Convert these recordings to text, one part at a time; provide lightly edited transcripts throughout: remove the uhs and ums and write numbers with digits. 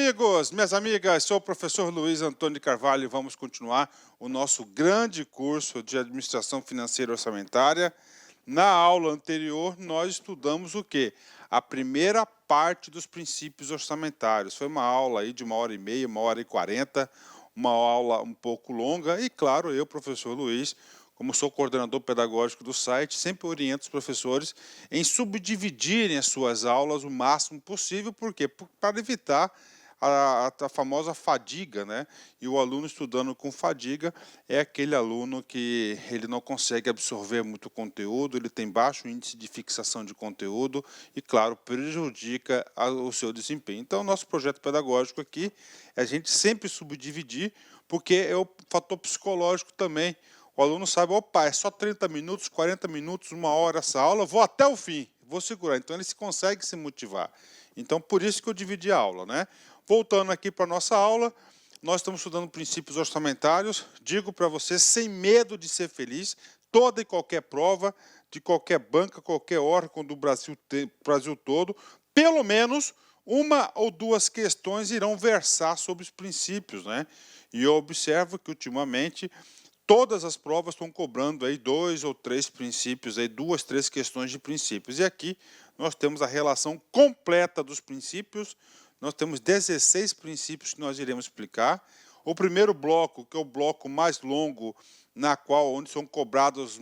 amigos, minhas amigas, sou o professor Luiz Antônio de Carvalho e vamos continuar o nosso grande curso de Administração Financeira e Orçamentária. Na aula anterior, nós estudamos o quê? A primeira parte dos princípios orçamentários. Foi uma aula aí de 1h30, 1h40, uma aula um pouco longa e, claro, eu, professor Luiz, como sou coordenador pedagógico do site, sempre oriento os professores em subdividirem as suas aulas o máximo possível, por quê? Para evitar a famosa fadiga, né? E o aluno estudando com fadiga é aquele aluno que ele não consegue absorver muito conteúdo, ele tem baixo índice de fixação de conteúdo e, claro, prejudica o seu desempenho. Então, nosso projeto pedagógico aqui é a gente sempre subdividir, porque é o fator psicológico também. O aluno sabe, opa, é só 30 minutos, 40 minutos, 1 hora essa aula, vou até o fim, vou segurar. Então, ele consegue se motivar. Então, por isso que eu dividi a aula, né? Voltando aqui para a nossa aula, nós estamos estudando princípios orçamentários. Digo para você, sem medo de ser feliz, toda e qualquer prova, de qualquer banca, qualquer órgão do Brasil todo, pelo menos uma ou duas questões irão versar sobre os princípios, né? E eu observo que, ultimamente, todas as provas estão cobrando aí 2 ou 3 princípios, aí 2, 3 questões de princípios. E aqui nós temos a relação completa dos princípios. Nós temos 16 princípios que nós iremos explicar. O primeiro bloco, que é o bloco mais longo, onde são cobradas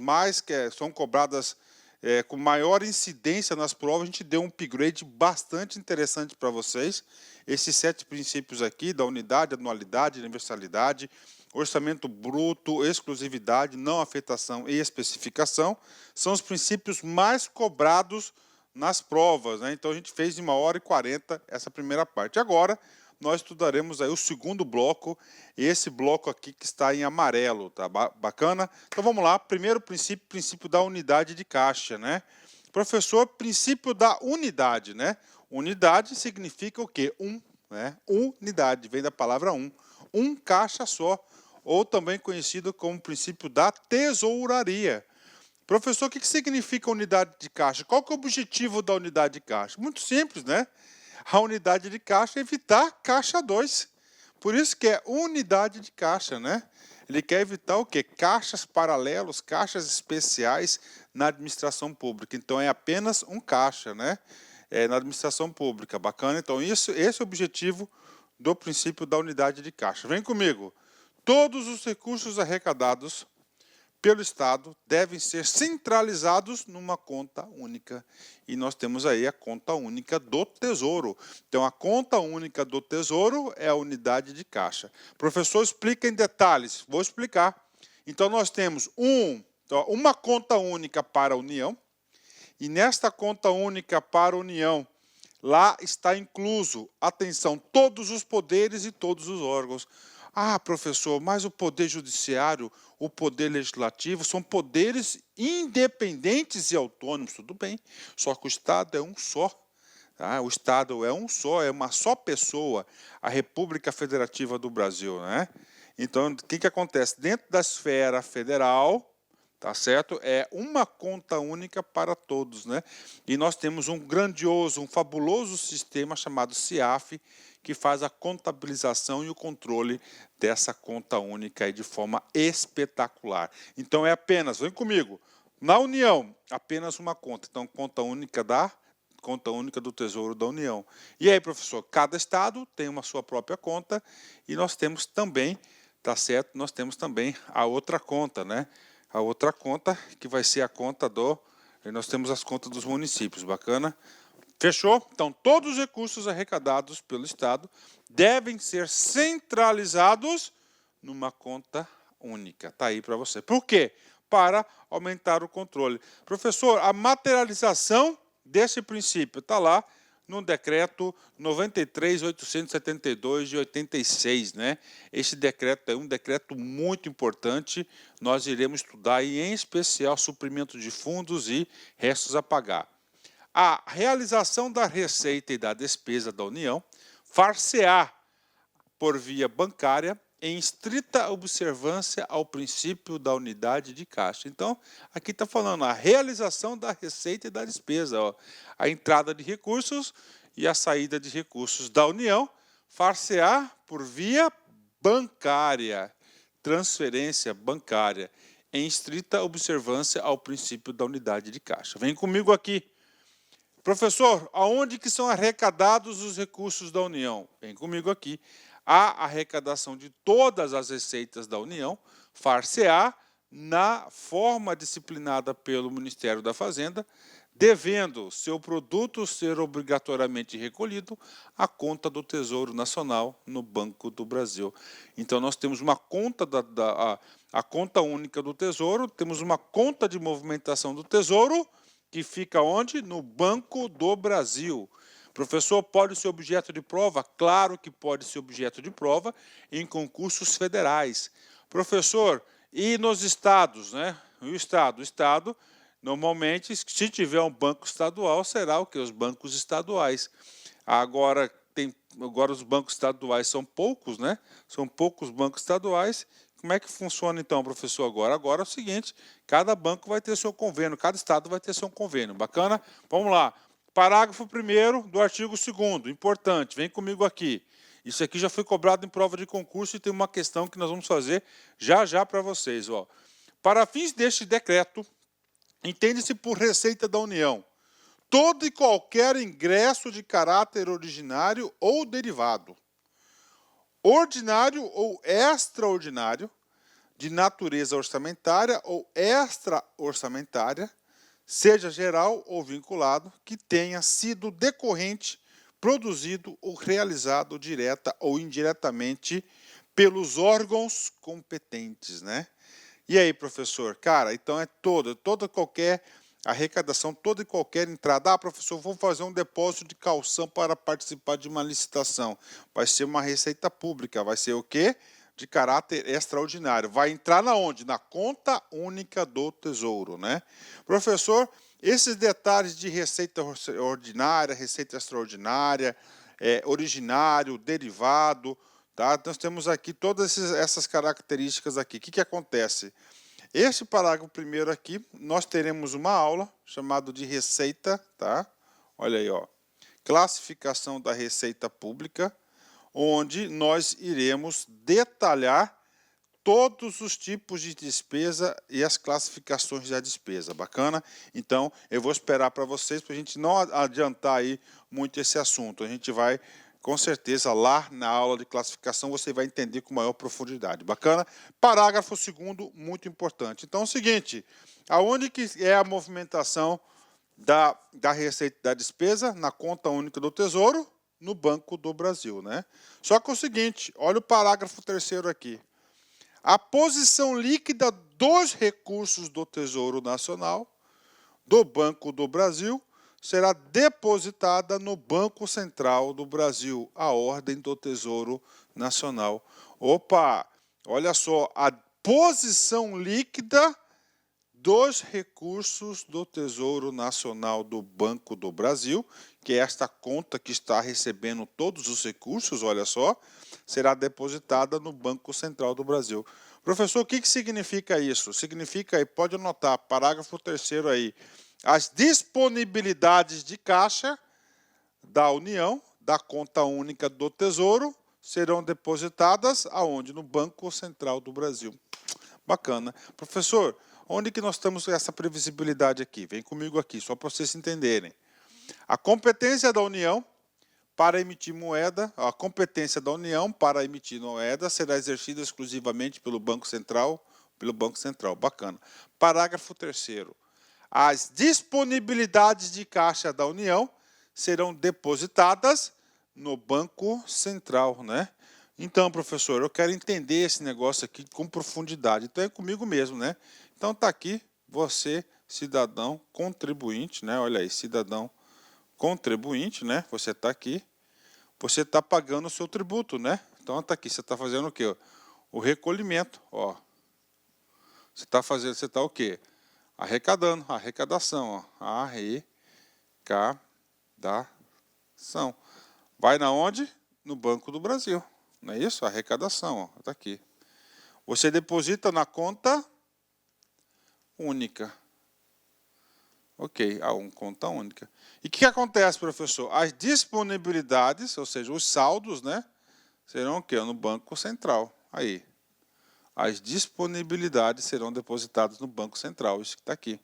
com maior incidência nas provas, a gente deu um upgrade bastante interessante para vocês. Esses 7 princípios aqui, da unidade, anualidade, universalidade, orçamento bruto, exclusividade, não afetação e especificação, são os princípios mais cobrados nas provas, né? Então, a gente fez em 1h40 essa primeira parte. Agora, nós estudaremos aí o segundo bloco, esse bloco aqui que está em amarelo, tá bacana? Então, vamos lá. Primeiro princípio, princípio da unidade de caixa, né? Professor, princípio da unidade, né? Unidade significa o quê? Né? Unidade, vem da palavra um caixa só, ou também conhecido como princípio da tesouraria. Professor, o que significa unidade de caixa? Qual que é o objetivo da unidade de caixa? Muito simples, né? A unidade de caixa é evitar caixa 2. Por isso que é unidade de caixa, né? Ele quer evitar o quê? Caixas paralelos, caixas especiais na administração pública. Então, é apenas um caixa, né? Na administração pública. Bacana? Então, esse é o objetivo do princípio da unidade de caixa. Vem comigo. Todos os recursos arrecadados pelo Estado devem ser centralizados numa conta única. E nós temos aí a conta única do Tesouro. Então, a conta única do Tesouro é a unidade de caixa. Professor, explica em detalhes. Vou explicar. Então, nós temos uma conta única para a União. E nesta conta única para a União, lá está incluso, atenção, todos os poderes e todos os órgãos. Ah, professor, mas o poder judiciário, o poder legislativo, são poderes independentes e autônomos, tudo bem. Só que o Estado é um só. Tá? O Estado é um só, é uma só pessoa, a República Federativa do Brasil, né? Então, o que acontece? Dentro da esfera federal, tá certo? É uma conta única para todos, né? E nós temos um grandioso, um fabuloso sistema chamado CIAF, que faz a contabilização e o controle dessa conta única aí de forma espetacular. Então, é apenas, vem comigo, na União, apenas uma conta. Então, conta única do Tesouro da União. E aí, professor, cada estado tem uma sua própria conta e nós temos também, tá certo? Nós temos também a outra conta, né? A outra conta que vai ser a conta nós temos as contas dos municípios, bacana? Fechou? Então, todos os recursos arrecadados pelo Estado devem ser centralizados numa conta única. Está aí para você. Por quê? Para aumentar o controle. Professor, a materialização desse princípio está lá no decreto 93.872 de 86, né? Esse decreto é um decreto muito importante. Nós iremos estudar e, em especial, suprimento de fundos e restos a pagar. A realização da receita e da despesa da União far-se-á por via bancária em estrita observância ao princípio da unidade de caixa. Então, aqui está falando a realização da receita e da despesa, ó, a entrada de recursos e a saída de recursos da União far-se-á por via bancária, transferência bancária, em estrita observância ao princípio da unidade de caixa. Vem comigo aqui. Professor, aonde que são arrecadados os recursos da União? Vem comigo aqui. A arrecadação de todas as receitas da União far-se-á na forma disciplinada pelo Ministério da Fazenda, devendo seu produto ser obrigatoriamente recolhido à conta do Tesouro Nacional no Banco do Brasil. Então, nós temos uma conta, a conta única do Tesouro, temos uma conta de movimentação do Tesouro, que fica onde? No Banco do Brasil. Professor, pode ser objeto de prova? Claro que pode ser objeto de prova em concursos federais. Professor, e nos estados, né? O estado, normalmente, se tiver um banco estadual, será o que? Os bancos estaduais. Agora os bancos estaduais são poucos, né? São poucos bancos estaduais. Como é que funciona então, professor, agora? Agora é o seguinte, cada banco vai ter seu convênio, cada estado vai ter seu convênio. Bacana? Vamos lá. Parágrafo 1º do artigo 2º, importante, vem comigo aqui. Isso aqui já foi cobrado em prova de concurso e tem uma questão que nós vamos fazer já para vocês. Ó. Para fins deste decreto, entende-se por receita da União todo e qualquer ingresso de caráter originário ou derivado, ordinário ou extraordinário, de natureza orçamentária ou extra-orçamentária, seja geral ou vinculado, que tenha sido decorrente, produzido ou realizado direta ou indiretamente pelos órgãos competentes, né? E aí, professor? Cara, então é toda qualquer arrecadação, toda e qualquer entrada. Ah, professor, vou fazer um depósito de calção para participar de uma licitação. Vai ser uma receita pública, vai ser o quê? De caráter extraordinário. Vai entrar na onde? Na conta única do Tesouro, né? Professor, esses detalhes de receita ordinária, receita extraordinária, originário, derivado, tá? Nós temos aqui todas essas características aqui. O que acontece? Este parágrafo primeiro aqui, nós teremos uma aula chamada de receita, tá? Olha aí, ó. Classificação da receita pública, onde nós iremos detalhar todos os tipos de despesa e as classificações da despesa. Bacana? Então, eu vou esperar para vocês, para a gente não adiantar aí muito esse assunto. A gente vai, com certeza, lá na aula de classificação, você vai entender com maior profundidade. Bacana? Parágrafo 2º, muito importante. Então, é o seguinte, aonde que é a movimentação da receita da despesa? Na conta única do Tesouro, no Banco do Brasil, né? Só que é o seguinte, olha o parágrafo 3º aqui. A posição líquida dos recursos do Tesouro Nacional, do Banco do Brasil, será depositada no Banco Central do Brasil, a ordem do Tesouro Nacional. Opa, olha só, a posição líquida dos recursos do Tesouro Nacional do Banco do Brasil, que é esta conta que está recebendo todos os recursos, olha só, será depositada no Banco Central do Brasil. Professor, o que significa isso? Significa, aí, pode anotar, parágrafo 3º aí, as disponibilidades de caixa da União, da conta única do Tesouro, serão depositadas aonde? No Banco Central do Brasil. Bacana. Professor, onde que nós temos essa previsibilidade aqui? Vem comigo aqui, só para vocês entenderem. A competência da União para emitir moeda, a competência da União para emitir moeda será exercida exclusivamente pelo Banco Central, Bacana. Parágrafo 3º. As disponibilidades de caixa da União serão depositadas no Banco Central, né? Então, professor, eu quero entender esse negócio aqui com profundidade. Então, é comigo mesmo, né? Então, está aqui você, cidadão contribuinte, né? Olha aí, cidadão contribuinte, né? Você está aqui, você está pagando o seu tributo, né? Então, está aqui, você está fazendo o quê? O recolhimento, ó. Você está o quê? Arrecadando, arrecadação, ó. Arrecadação. Vai na onde? No Banco do Brasil. Não é isso? Arrecadação, está aqui. Você deposita na conta única. Ok, conta única. E o que acontece, professor? As disponibilidades, ou seja, os saldos, né? serão o quê? No Banco Central. Aí. As disponibilidades serão depositadas no Banco Central, isso que está aqui.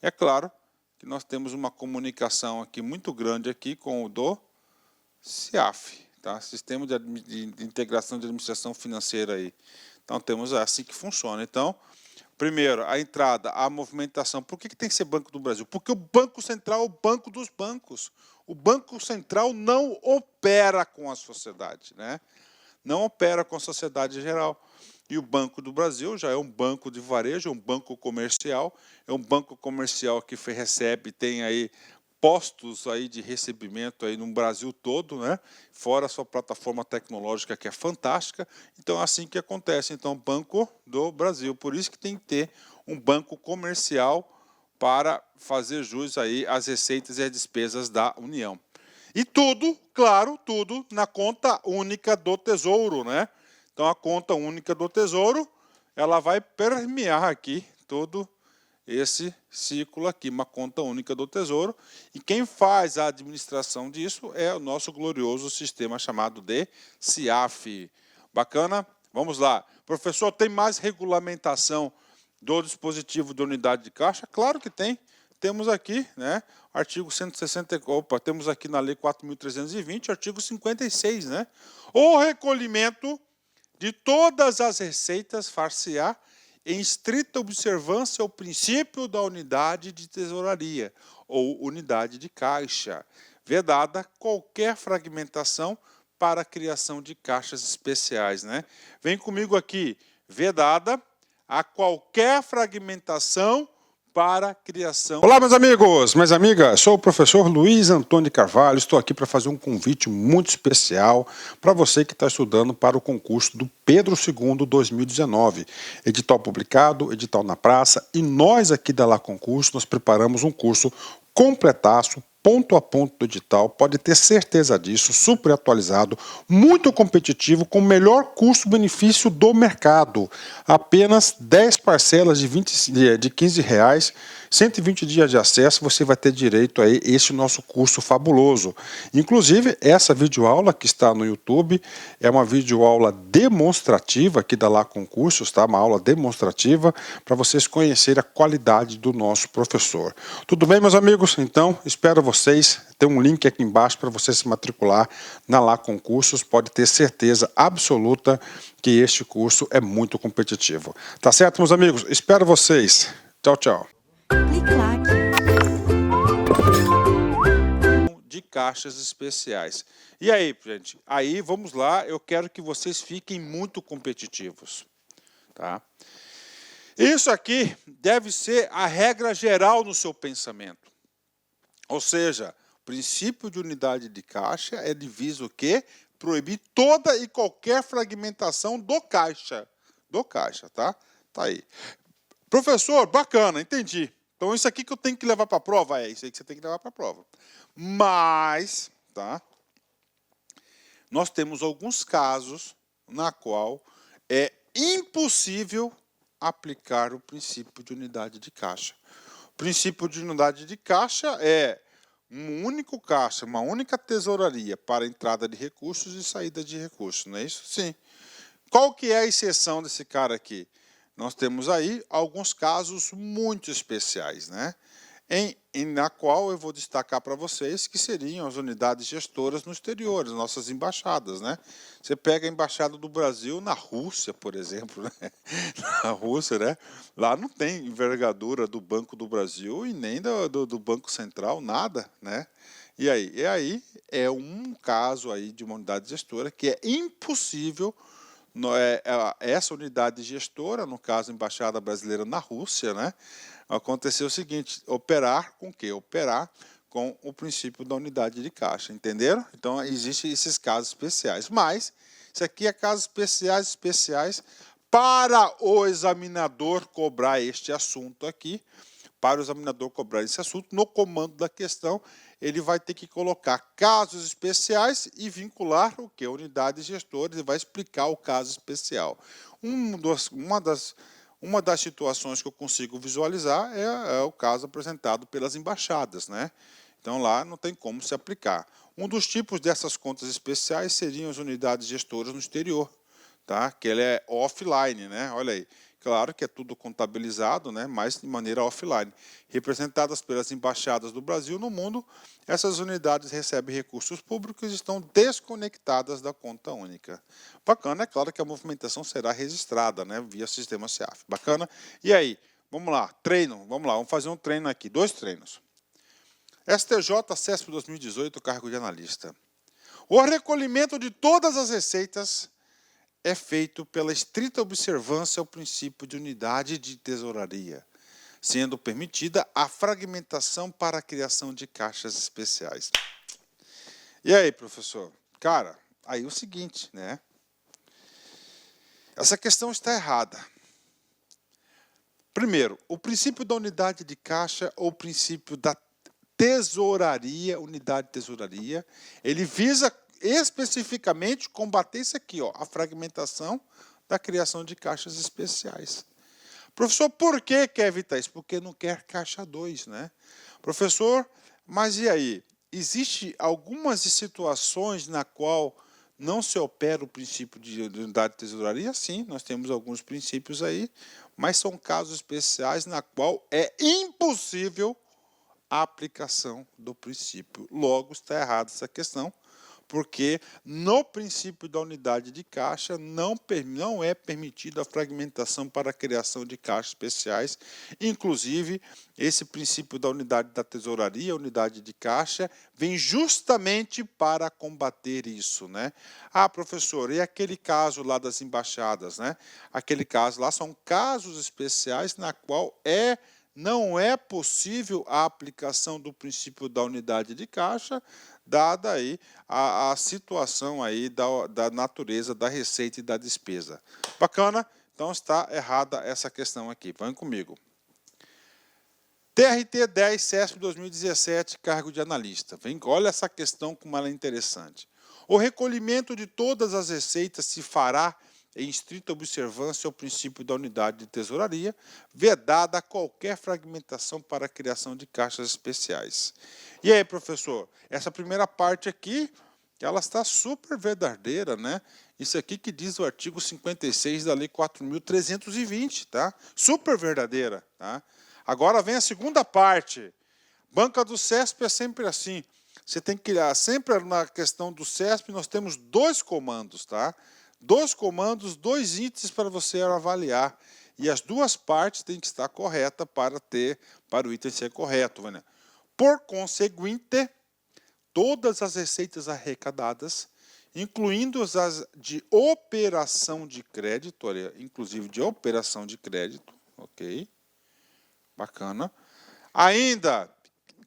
É claro que nós temos uma comunicação aqui muito grande aqui com o do SIAF, tá? Sistema de Integração de Administração Financeira aí. Então temos assim que funciona. Então, primeiro, a entrada, a movimentação. Por que tem que ser Banco do Brasil? Porque o Banco Central é o banco dos bancos. O Banco Central não opera com a sociedade, né? Não opera com a sociedade geral. E o Banco do Brasil já é um banco de varejo, é um banco comercial que recebe, tem aí postos aí de recebimento aí no Brasil todo, né? Fora a sua plataforma tecnológica que é fantástica. Então é assim que acontece. Então, Banco do Brasil. Por isso que tem que ter um banco comercial para fazer jus aí às receitas e às despesas da União. E tudo, claro, tudo na conta única do Tesouro, né? Então, a conta única do Tesouro, ela vai permear aqui todo esse ciclo aqui, uma conta única do Tesouro. E quem faz a administração disso é o nosso glorioso sistema chamado de SIAF. Bacana? Vamos lá. Professor, tem mais regulamentação do dispositivo de unidade de caixa? Claro que tem. Temos aqui, né, artigo 160, temos aqui na Lei 4.320, artigo 56, né? O recolhimento de todas as receitas far-se-á em estrita observância ao princípio da unidade de tesouraria ou unidade de caixa, vedada qualquer fragmentação para a criação de caixas especiais, né? Vem comigo aqui, vedada a qualquer fragmentação para a criação. Olá, meus amigos, minhas amigas, sou o professor Luiz Antônio de Carvalho, estou aqui para fazer um convite muito especial para você que está estudando para o concurso do Pedro II 2019, edital publicado, edital na praça, e nós aqui da Lá Concurso, nós preparamos um curso completaço, ponto a ponto do edital, pode ter certeza disso, super atualizado, muito competitivo, com o melhor custo-benefício do mercado. Apenas 10 parcelas de R$15, 120 dias de acesso, você vai ter direito a esse nosso curso fabuloso. Inclusive, essa videoaula que está no YouTube é uma videoaula demonstrativa aqui da Lá Concursos, tá? Uma aula demonstrativa para vocês conhecerem a qualidade do nosso professor. Tudo bem, meus amigos? Então, espero vocês. Tem um link aqui embaixo para você se matricular na Lá Concursos. Pode ter certeza absoluta que este curso é muito competitivo. Tá certo, meus amigos? Espero vocês. Tchau, tchau. De caixas especiais. E aí, gente? Aí, vamos lá. Eu quero que vocês fiquem muito competitivos. Tá? Isso aqui deve ser a regra geral no seu pensamento. Ou seja, o princípio de unidade de caixa é visa o quê? Proibir toda e qualquer fragmentação do caixa. Do caixa, tá? Tá aí. Professor, bacana, entendi. Então, isso aqui que eu tenho que levar para a prova? É isso aí que você tem que levar para a prova. Mas, tá? Nós temos alguns casos na qual é impossível aplicar o princípio de unidade de caixa. O princípio de unidade de caixa é um único caixa, uma única tesouraria para entrada de recursos e saída de recursos, não é isso? Sim. Qual que é a exceção desse cara aqui? Nós temos aí alguns casos muito especiais, né? Na qual eu vou destacar para vocês que seriam as unidades gestoras no exterior, as nossas embaixadas, né? Você pega a embaixada do Brasil na Rússia, por exemplo, né? Na Rússia, né? Lá não tem envergadura do Banco do Brasil e nem do Banco Central, nada, né? E aí é um caso aí de uma unidade gestora que é impossível. Essa unidade gestora, no caso a Embaixada Brasileira na Rússia, né, aconteceu o seguinte, operar com o quê? Operar com o princípio da unidade de caixa, entenderam? Então, existem esses casos especiais, mas isso aqui é casos especiais para o examinador cobrar este assunto aqui, para o examinador cobrar esse assunto, no comando da questão, ele vai ter que colocar casos especiais e vincular o que? Unidades gestoras, e vai explicar o caso especial. Uma das situações que eu consigo visualizar é o caso apresentado pelas embaixadas, né? Então, lá não tem como se aplicar. Um dos tipos dessas contas especiais seriam as unidades gestoras no exterior, tá? Que ele é offline, né? Olha aí. Claro que é tudo contabilizado, né? Mas de maneira offline. Representadas pelas embaixadas do Brasil no mundo, essas unidades recebem recursos públicos e estão desconectadas da conta única. Bacana, é claro que a movimentação será registrada, né? Via sistema SEAF. Bacana? E aí? Vamos lá, treino. Vamos lá, vamos fazer um treino aqui. 2 treinos. STJ CESP 2018, cargo de analista. O recolhimento de todas as receitas é feito pela estrita observância ao princípio de unidade de tesouraria, sendo permitida a fragmentação para a criação de caixas especiais. E aí, professor? Cara, aí o seguinte, né? Essa questão está errada. Primeiro, o princípio da unidade de caixa ou o princípio da tesouraria, unidade de tesouraria, ele visa especificamente combater isso aqui, ó, a fragmentação da criação de caixas especiais. Professor, por que quer evitar isso? Porque não quer caixa 2, né? Professor, mas e aí? Existem algumas situações na qual não se opera o princípio de unidade de tesouraria? Sim, nós temos alguns princípios aí, mas são casos especiais na qual é impossível a aplicação do princípio. Logo, está errada essa questão, porque no princípio da unidade de caixa não é permitida a fragmentação para a criação de caixas especiais. Inclusive, esse princípio da unidade da tesouraria, unidade de caixa, vem justamente para combater isso, né? Ah, professor, e aquele caso lá das embaixadas, né? Aquele caso lá são casos especiais na qual não é possível a aplicação do princípio da unidade de caixa, dada aí a situação aí da natureza da receita e da despesa. Bacana? Então está errada essa questão aqui. Vão comigo. TRT 10 CESP 2017, cargo de analista. Olha essa questão como ela é interessante. O recolhimento de todas as receitas se fará em estrita observância ao princípio da unidade de tesouraria, vedada qualquer fragmentação para a criação de caixas especiais. E aí, professor, essa primeira parte aqui, ela está super verdadeira, né? Isso aqui que diz o artigo 56 da Lei 4.320, tá? Super verdadeira, tá? Agora vem a segunda parte. Banca do CESP é sempre assim. Você tem que criar, sempre na questão do CESP, nós temos 2 comandos, tá? 2 comandos, 2 índices para você avaliar. E as 2 partes têm que estar corretas para o item ser correto. Né? Por conseguinte, todas as receitas arrecadadas, incluindo as de operação de crédito, olha, inclusive de operação de crédito, ok? Bacana. Ainda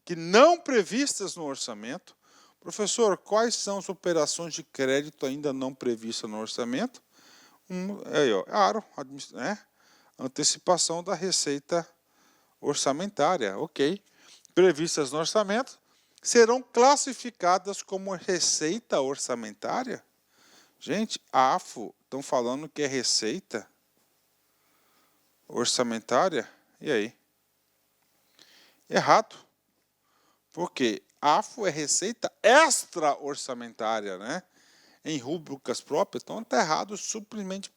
que não previstas no orçamento. Professor, quais são as operações de crédito ainda não previstas no orçamento? Antecipação da receita orçamentária, ok. Previstas no orçamento, serão classificadas como receita orçamentária? Gente, AFO, estão falando que é receita orçamentária? E aí? Errado. Porque AFO é receita extra-orçamentária, né? Em rúbricas próprias, então está errado simplesmente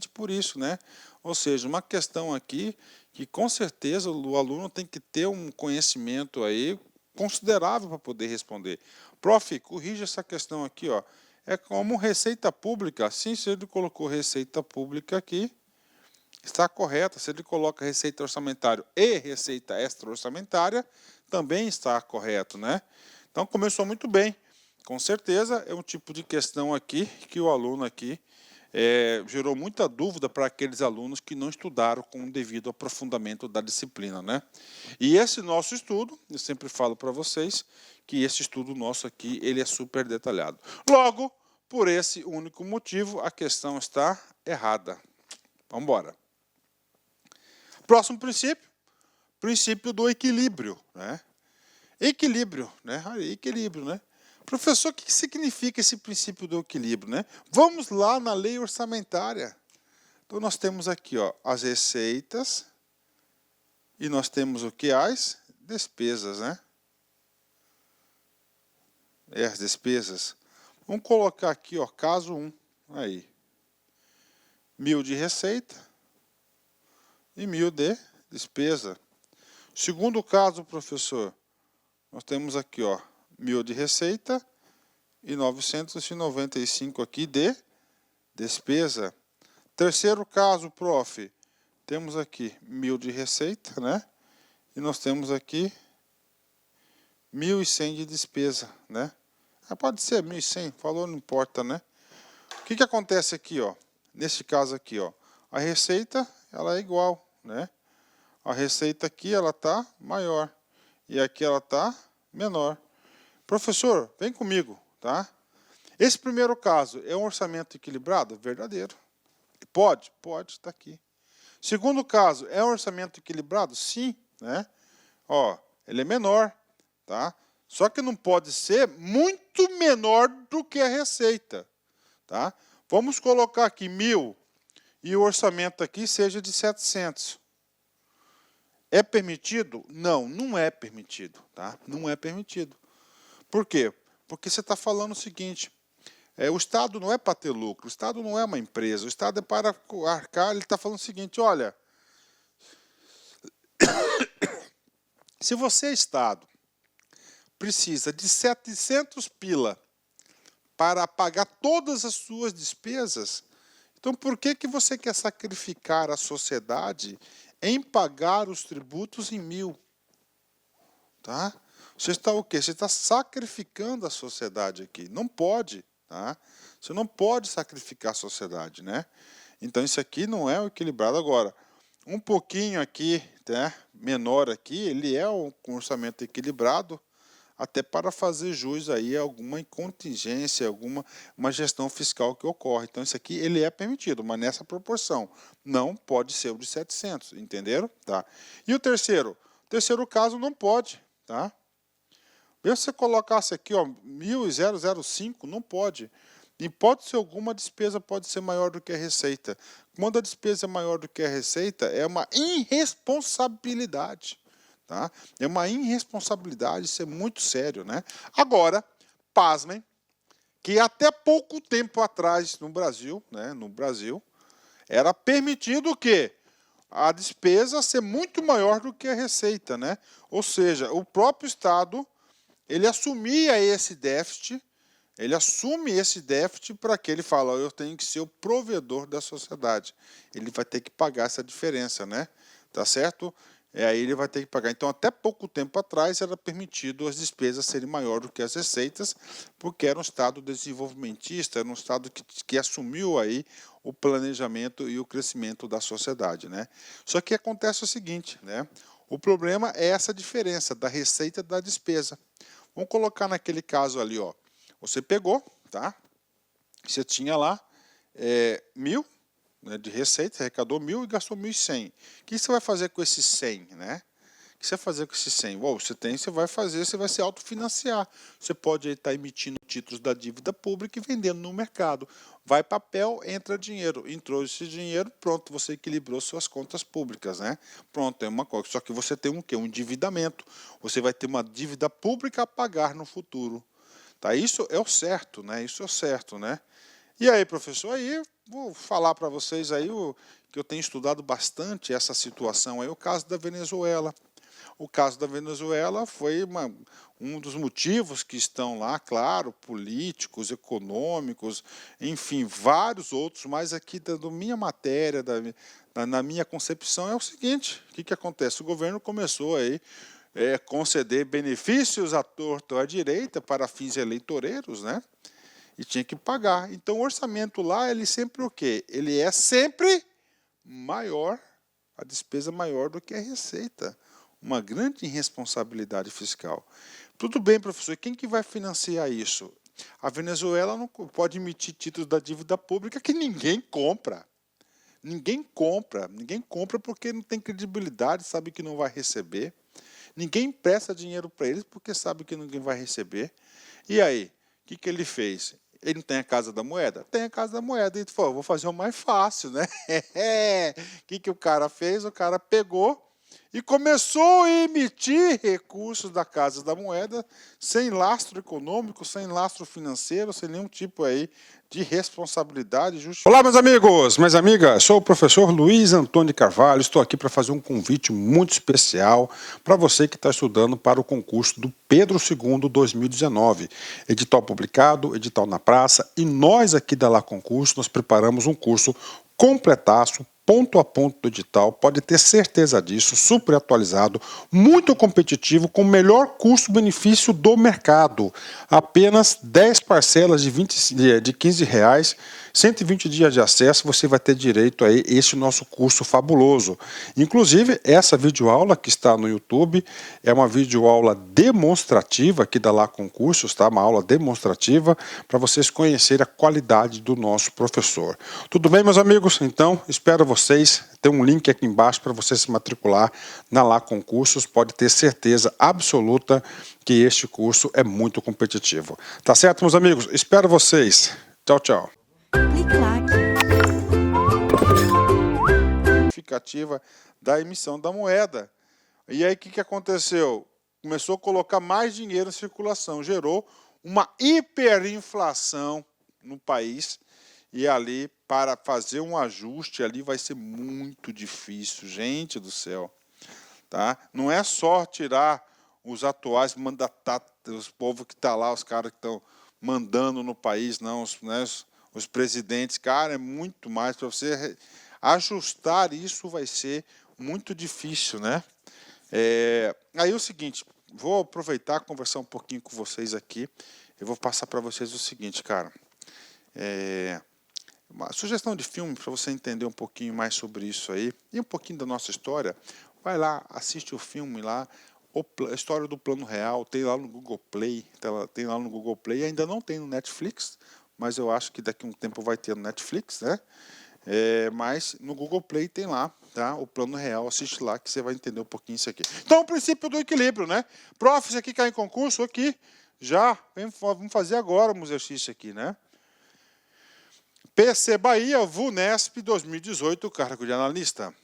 por isso, né? Ou seja, uma questão aqui que com certeza o aluno tem que ter um conhecimento aí considerável para poder responder. Prof, corrija essa questão aqui, ó. É como receita pública, sim, se ele colocou receita pública aqui, está correta. Se ele coloca receita orçamentária e receita extra-orçamentária, também está correto, né? Então começou muito bem. Com certeza é um tipo de questão aqui que o aluno aqui gerou muita dúvida para aqueles alunos que não estudaram com o devido aprofundamento da disciplina, né? E esse nosso estudo, eu sempre falo para vocês que esse estudo nosso aqui, ele é super detalhado. Logo, por esse único motivo, a questão está errada. Vamos embora. Próximo princípio, princípio do equilíbrio, né? Equilíbrio, né? Equilíbrio, né? Professor, o que significa esse princípio do equilíbrio, né? Vamos lá na lei orçamentária. Então nós temos aqui, ó, as receitas e nós temos o que? As despesas, né? é as despesas. Vamos colocar aqui, ó, caso 1. Aí. 1.000 de receita e 1.000 de despesa. Segundo caso, professor, nós temos aqui, ó, 1.000 de receita e 995 aqui de despesa. Terceiro caso, prof, temos aqui 1.000 de receita, né? E nós temos aqui 1.100 de despesa, né? Pode ser 1.100, falou, não importa, né? O que acontece aqui, ó? Nesse caso aqui, ó, a receita, ela é igual, né? A receita aqui, ela tá maior. E aqui ela tá menor. Professor, vem comigo, tá? Esse primeiro caso é um orçamento equilibrado? Verdadeiro. Pode? Pode, está aqui. Segundo caso, é um orçamento equilibrado? Sim, né? Ó, ele é menor, tá? Só que não pode ser muito menor do que a receita, tá? Vamos colocar aqui 1.000 e o orçamento aqui seja de 700. É permitido? Não, não é permitido, tá? Não é permitido. Por quê? Porque você está falando o seguinte, o Estado não é para ter lucro, o Estado não é uma empresa, o Estado é para arcar, ele está falando o seguinte, olha, se você, Estado, precisa de 700 pila para pagar todas as suas despesas, então por que você quer sacrificar a sociedade em pagar os tributos em 1.000? Tá? Você está o quê? Você está sacrificando a sociedade aqui. Não pode, tá? Você não pode sacrificar a sociedade, né? Então isso aqui não é o equilibrado. Agora, um pouquinho aqui, né, menor aqui, ele é um orçamento equilibrado, até para fazer jus aí a alguma contingência, uma gestão fiscal que ocorre. Então isso aqui ele é permitido, mas nessa proporção. Não pode ser o de 700, entenderam? Tá? E o terceiro? O terceiro caso não pode, tá? Mesmo se você colocasse aqui, ó, 1.005, não pode. Em hipótese alguma, a despesa pode ser maior do que a receita. Quando a despesa é maior do que a receita, é uma irresponsabilidade. Tá? É uma irresponsabilidade, isso é muito sério, né? Agora, pasmem, que até pouco tempo atrás no Brasil, né, era permitido o quê? A despesa ser muito maior do que a receita, né? Ou seja, o próprio Estado, ele assumia esse déficit, ele assume esse déficit para que ele fala, eu tenho que ser o provedor da sociedade. Ele vai ter que pagar essa diferença, né? Tá certo? Aí ele vai ter que pagar. Então, até pouco tempo atrás, era permitido as despesas serem maiores do que as receitas, porque era um Estado desenvolvimentista, era um Estado que assumiu aí o planejamento e o crescimento da sociedade, né? Só que acontece o seguinte, né? O problema é essa diferença da receita e da despesa. Vamos colocar naquele caso ali, ó. Você pegou, tá? Você tinha lá 1.000, né, de receita, arrecadou 1.000 e gastou 1.100. O que você vai fazer com esses 100, né? O que você vai fazer com esses 100? Você vai se autofinanciar. Você pode estar emitindo títulos da dívida pública e vendendo no mercado. Vai papel, entra dinheiro. Entrou esse dinheiro, pronto, você equilibrou suas contas públicas, né? Pronto, é uma coisa. Só que você tem um quê? Um endividamento. Você vai ter uma dívida pública a pagar no futuro. Tá? Isso é o certo, né? Isso é o certo, né? E aí, professor, aí vou falar para vocês aí que eu tenho estudado bastante essa situação aí, o caso da Venezuela. O caso da Venezuela foi um dos motivos que estão lá, claro, políticos, econômicos, enfim, vários outros, mas aqui da minha matéria, na minha concepção, é o seguinte, o que acontece? O governo começou aí conceder benefícios à torta ou à direita para fins eleitoreiros, né? E tinha que pagar. Então o orçamento lá, ele sempre o quê? Ele é sempre maior, a despesa maior do que a receita. Uma grande irresponsabilidade fiscal. Tudo bem, professor, quem que vai financiar isso? A Venezuela não pode emitir títulos da dívida pública que ninguém compra. Ninguém compra porque não tem credibilidade, sabe que não vai receber. Ninguém empresta dinheiro para eles porque sabe que ninguém vai receber. E aí, o que ele fez? Ele não tem a Casa da Moeda? Tem a Casa da Moeda. E ele falou, vou fazer o mais fácil, né? O que o cara fez? O cara pegou e começou a emitir recursos da Casa da Moeda sem lastro econômico, sem lastro financeiro, sem nenhum tipo aí de responsabilidade justificada. Olá, meus amigos, minhas amigas, sou o professor Luiz Antônio Carvalho, estou aqui para fazer um convite muito especial para você que está estudando para o concurso do Pedro II 2019. Edital publicado, edital na praça, e nós aqui da Lá Concurso, nós preparamos um curso completaço, ponto a ponto do edital, pode ter certeza disso, super atualizado, muito competitivo, com o melhor custo-benefício do mercado. Apenas 10 parcelas de R$15, 120 dias de acesso, você vai ter direito a esse nosso curso fabuloso. Inclusive, essa videoaula que está no YouTube é uma videoaula demonstrativa aqui da Lá Concursos, tá? Uma aula demonstrativa para vocês conhecerem a qualidade do nosso professor. Tudo bem, meus amigos? Então, espero vocês. Tem um link aqui embaixo para você se matricular na Lá Concursos. Pode ter certeza absoluta que este curso é muito competitivo. Tá certo, meus amigos? Espero vocês. Tchau, tchau. Clique lá. Justificativa da emissão da moeda. E aí, o que aconteceu? Começou a colocar mais dinheiro em circulação, gerou uma hiperinflação no país, e ali, para fazer um ajuste, ali vai ser muito difícil, gente do céu. Tá? Não é só tirar os atuais mandatários, os povos que estão lá, os caras que estão mandando no país, não, os presidentes, cara, é muito mais. Para você ajustar isso vai ser muito difícil, né? Aí é o seguinte, vou aproveitar e conversar um pouquinho com vocês aqui. Eu vou passar para vocês o seguinte, cara. Uma sugestão de filme para você entender um pouquinho mais sobre isso aí e um pouquinho da nossa história. Vai lá, assiste o filme lá, a história do Plano Real, tem lá no Google Play, ainda não tem no Netflix, mas eu acho que daqui a um tempo vai ter no Netflix, né? Mas no Google Play tem lá, tá? O Plano Real, assiste lá que você vai entender um pouquinho isso aqui. Então, o princípio do equilíbrio, né? Prof, isso aqui cai em concurso aqui, já, vamos fazer agora um exercício aqui, né? PC Bahia, VUNESP 2018, cargo de analista.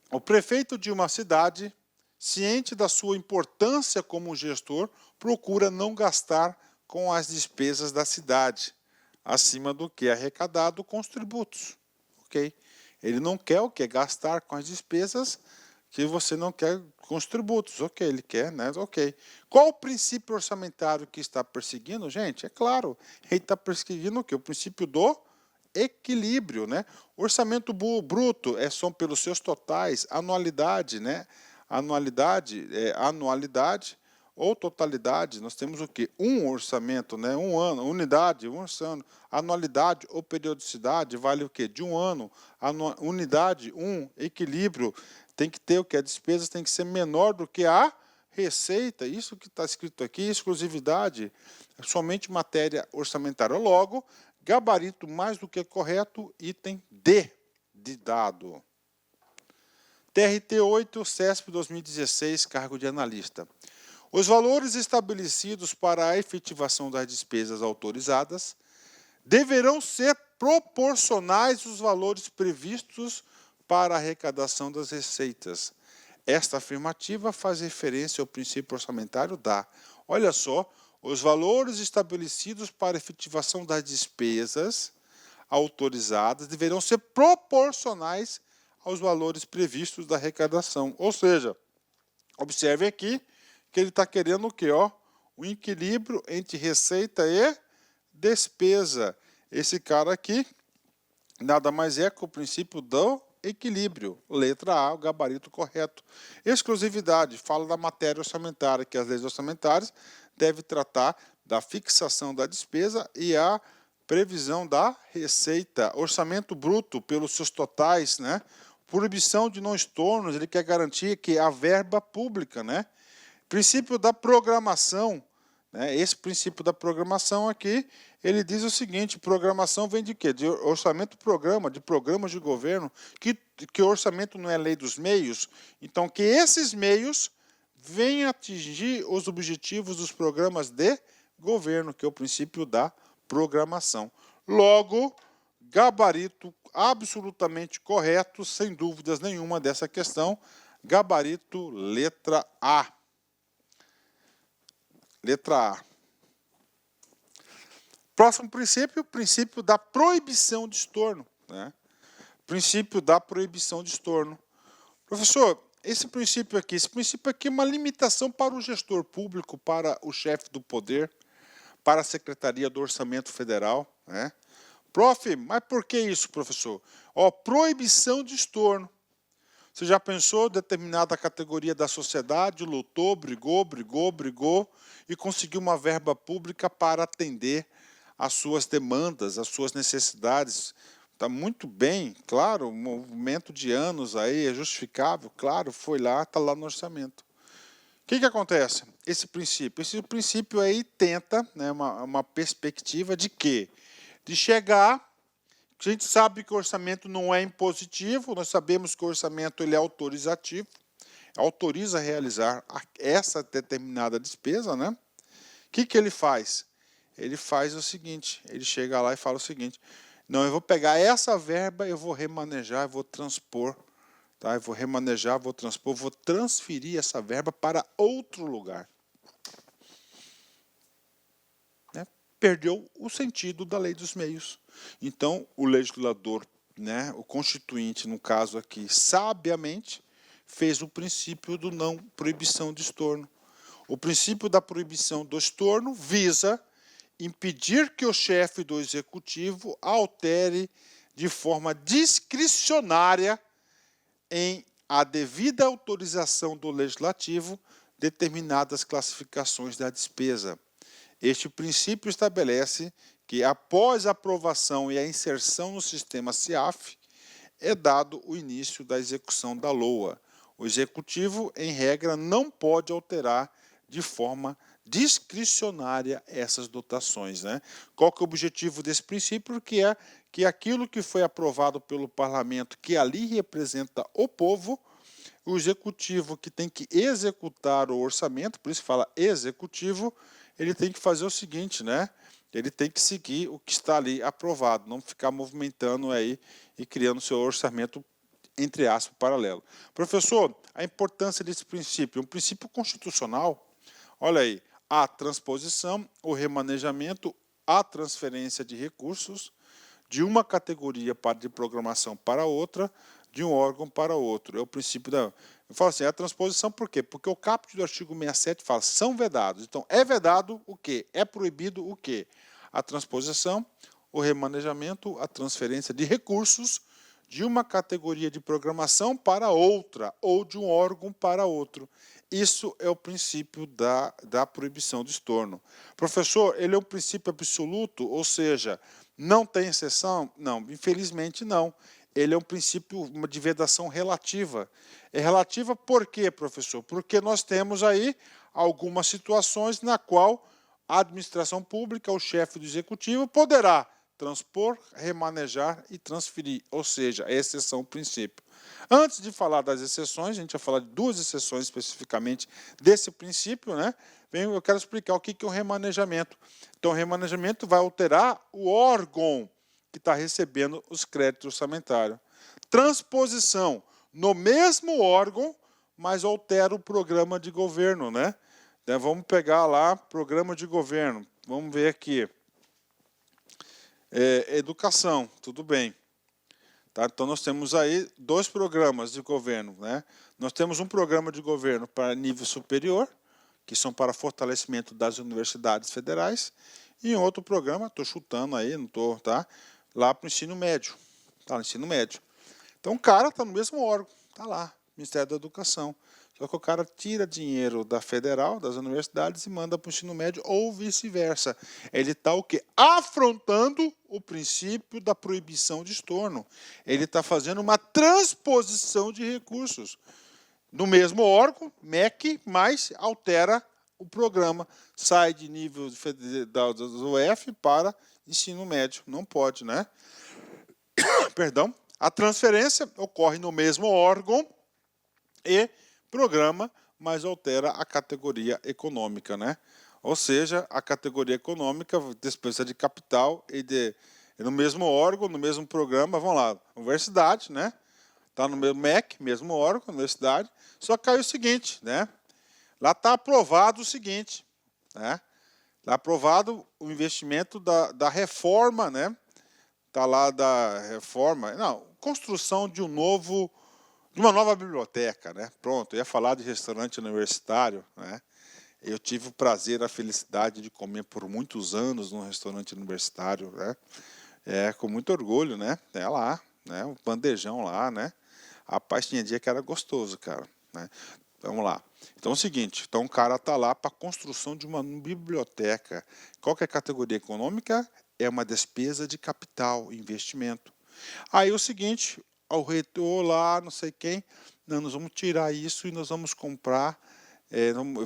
O prefeito de uma cidade, ciente da sua importância como gestor, procura não gastar com as despesas da cidade, acima do que é arrecadado com os tributos. Ok? Ele não quer o quê? Gastar com as despesas que você não quer com os tributos. Ok, ele quer, né? Ok. Qual o princípio orçamentário que está perseguindo? Gente, é claro, ele está perseguindo o quê? O princípio do equilíbrio, né? Orçamento bruto são pelos seus totais, anualidade, né? Anualidade ou totalidade, nós temos o quê? Um orçamento, né? Um ano, unidade, um ano. Anualidade ou periodicidade vale o quê? De um ano. Unidade, equilíbrio, tem que ter o quê? A despesa tem que ser menor do que a receita. Isso que está escrito aqui, exclusividade, somente matéria orçamentária. Logo, gabarito mais do que correto, item D de dado. TRT 8, CESP 2016, cargo de analista. Os valores estabelecidos para a efetivação das despesas autorizadas deverão ser proporcionais aos valores previstos para a arrecadação das receitas. Esta afirmativa faz referência ao princípio orçamentário da, olha só, os valores estabelecidos para a efetivação das despesas autorizadas deverão ser proporcionais aos valores previstos da arrecadação. Ou seja, observe aqui que ele está querendo o quê? O equilíbrio entre receita e despesa. Esse cara aqui nada mais é que o princípio do equilíbrio. Letra A, o gabarito correto. Exclusividade, fala da matéria orçamentária, que as leis orçamentárias devem tratar da fixação da despesa e a previsão da receita. Orçamento bruto, pelos seus totais, né? Proibição de não estornos, ele quer garantir que a verba pública, né? Princípio da programação, né? Esse princípio da programação aqui, ele diz o seguinte, programação vem de quê? De orçamento-programa, de programas de governo, que orçamento não é lei dos meios, então que esses meios venham atingir os objetivos dos programas de governo, que é o princípio da programação. Logo, gabarito absolutamente correto, sem dúvidas nenhuma dessa questão, Gabarito, letra A. Letra A. Próximo princípio, o princípio da proibição de estorno, né? Princípio da proibição de estorno. Professor, esse princípio aqui é uma limitação para o gestor público, para o chefe do poder, para a Secretaria do Orçamento Federal, né? Prof, mas por que isso, professor? Ó, proibição de estorno. Você já pensou, determinada categoria da sociedade lutou, brigou e conseguiu uma verba pública para atender às suas demandas, às suas necessidades. Está muito bem, claro, um movimento de anos aí, é justificável, claro, foi lá, está lá no orçamento. O que acontece? Esse princípio aí tenta, né, uma perspectiva de quê? De chegar. A gente sabe que o orçamento não é impositivo, nós sabemos que o orçamento ele é autorizativo, autoriza a realizar essa determinada despesa, né? O que ele faz? Ele faz o seguinte, ele chega lá e fala o seguinte, não, eu vou pegar essa verba, eu vou remanejar, eu vou transpor, tá? Eu vou remanejar, vou transpor, vou transferir essa verba para outro lugar. Né? Perdeu o sentido da lei dos meios. Então, o legislador, né, o constituinte, no caso aqui, sabiamente, fez o princípio do não proibição de estorno. O princípio da proibição do estorno visa impedir que o chefe do executivo altere de forma discricionária, em a devida autorização do legislativo, determinadas classificações da despesa. Este princípio estabelece que, após a aprovação e a inserção no sistema CIAF, é dado o início da execução da LOA. O Executivo, em regra, não pode alterar de forma discricionária essas dotações, né? Qual que é o objetivo desse princípio? Que é que aquilo que foi aprovado pelo Parlamento, que ali representa o povo, o Executivo que tem que executar o orçamento, por isso fala Executivo, ele tem que fazer o seguinte, né? Ele tem que seguir o que está ali aprovado, não ficar movimentando aí e criando seu orçamento, entre aspas, paralelo. Professor, a importância desse princípio, um princípio constitucional, olha aí, a transposição, o remanejamento, a transferência de recursos de uma categoria de programação para outra, de um órgão para outro. É o princípio da... Eu falo assim, a transposição por quê? Porque o caput do artigo 67 fala, são vedados. Então, é vedado o quê? É proibido o quê? A transposição, o remanejamento, a transferência de recursos de uma categoria de programação para outra, ou de um órgão para outro. Isso é o princípio da proibição de estorno. Professor, ele é um princípio absoluto, ou seja, não tem exceção? Não, infelizmente não. Ele é um princípio de vedação relativa. É relativa por quê, professor? Porque nós temos aí algumas situações na qual a administração pública, o chefe do executivo, poderá transpor, remanejar e transferir, ou seja, a exceção ao princípio. Antes de falar das exceções, a gente vai falar de duas exceções especificamente desse princípio, né? Eu quero explicar o que é o remanejamento. Então, o remanejamento vai alterar o órgão que está recebendo os créditos orçamentários. Transposição, no mesmo órgão, mas altera o programa de governo, né? Então, vamos pegar lá, programa de governo. Vamos ver aqui. Educação, tudo bem. Tá? Então, nós temos aí dois programas de governo, né? Nós temos um programa de governo para nível superior, que são para fortalecimento das universidades federais, e um outro programa, estou chutando aí, não estou, tá? Lá para o ensino médio. Tá, no ensino médio. Então, o cara está no mesmo órgão, está lá, Ministério da Educação. Só que o cara tira dinheiro da federal, das universidades, e manda para o ensino médio, ou vice-versa. Ele está o quê? Afrontando o princípio da proibição de estorno. Ele está fazendo uma transposição de recursos. No mesmo órgão, MEC, mas altera o programa. Sai de nível da UF para ensino médio. Não pode, né? Perdão. A transferência ocorre no mesmo órgão e programa, mas altera a categoria econômica, né? Ou seja, a categoria econômica, despesa de capital e no mesmo órgão, no mesmo programa, vamos lá, universidade, né? está no meu MEC, mesmo órgão, universidade, só que aí é o seguinte, né? Lá está aprovado o seguinte, né? Está aprovado o investimento da reforma, né? Está lá da reforma, não, construção de de uma nova biblioteca, né? Pronto, eu ia falar de restaurante universitário, né? Eu tive o prazer, a felicidade de comer por muitos anos num restaurante universitário, né? Com muito orgulho, né? É lá, né? Um bandejão lá, né? Rapaz, tinha dia que era gostoso, cara, né? Vamos lá. Então é o seguinte, então o cara está lá para a construção de uma biblioteca. Qual que é a categoria econômica? É uma despesa de capital, investimento. Aí o seguinte, ao reitor lá, não sei quem, não, nós vamos tirar isso e nós vamos comprar,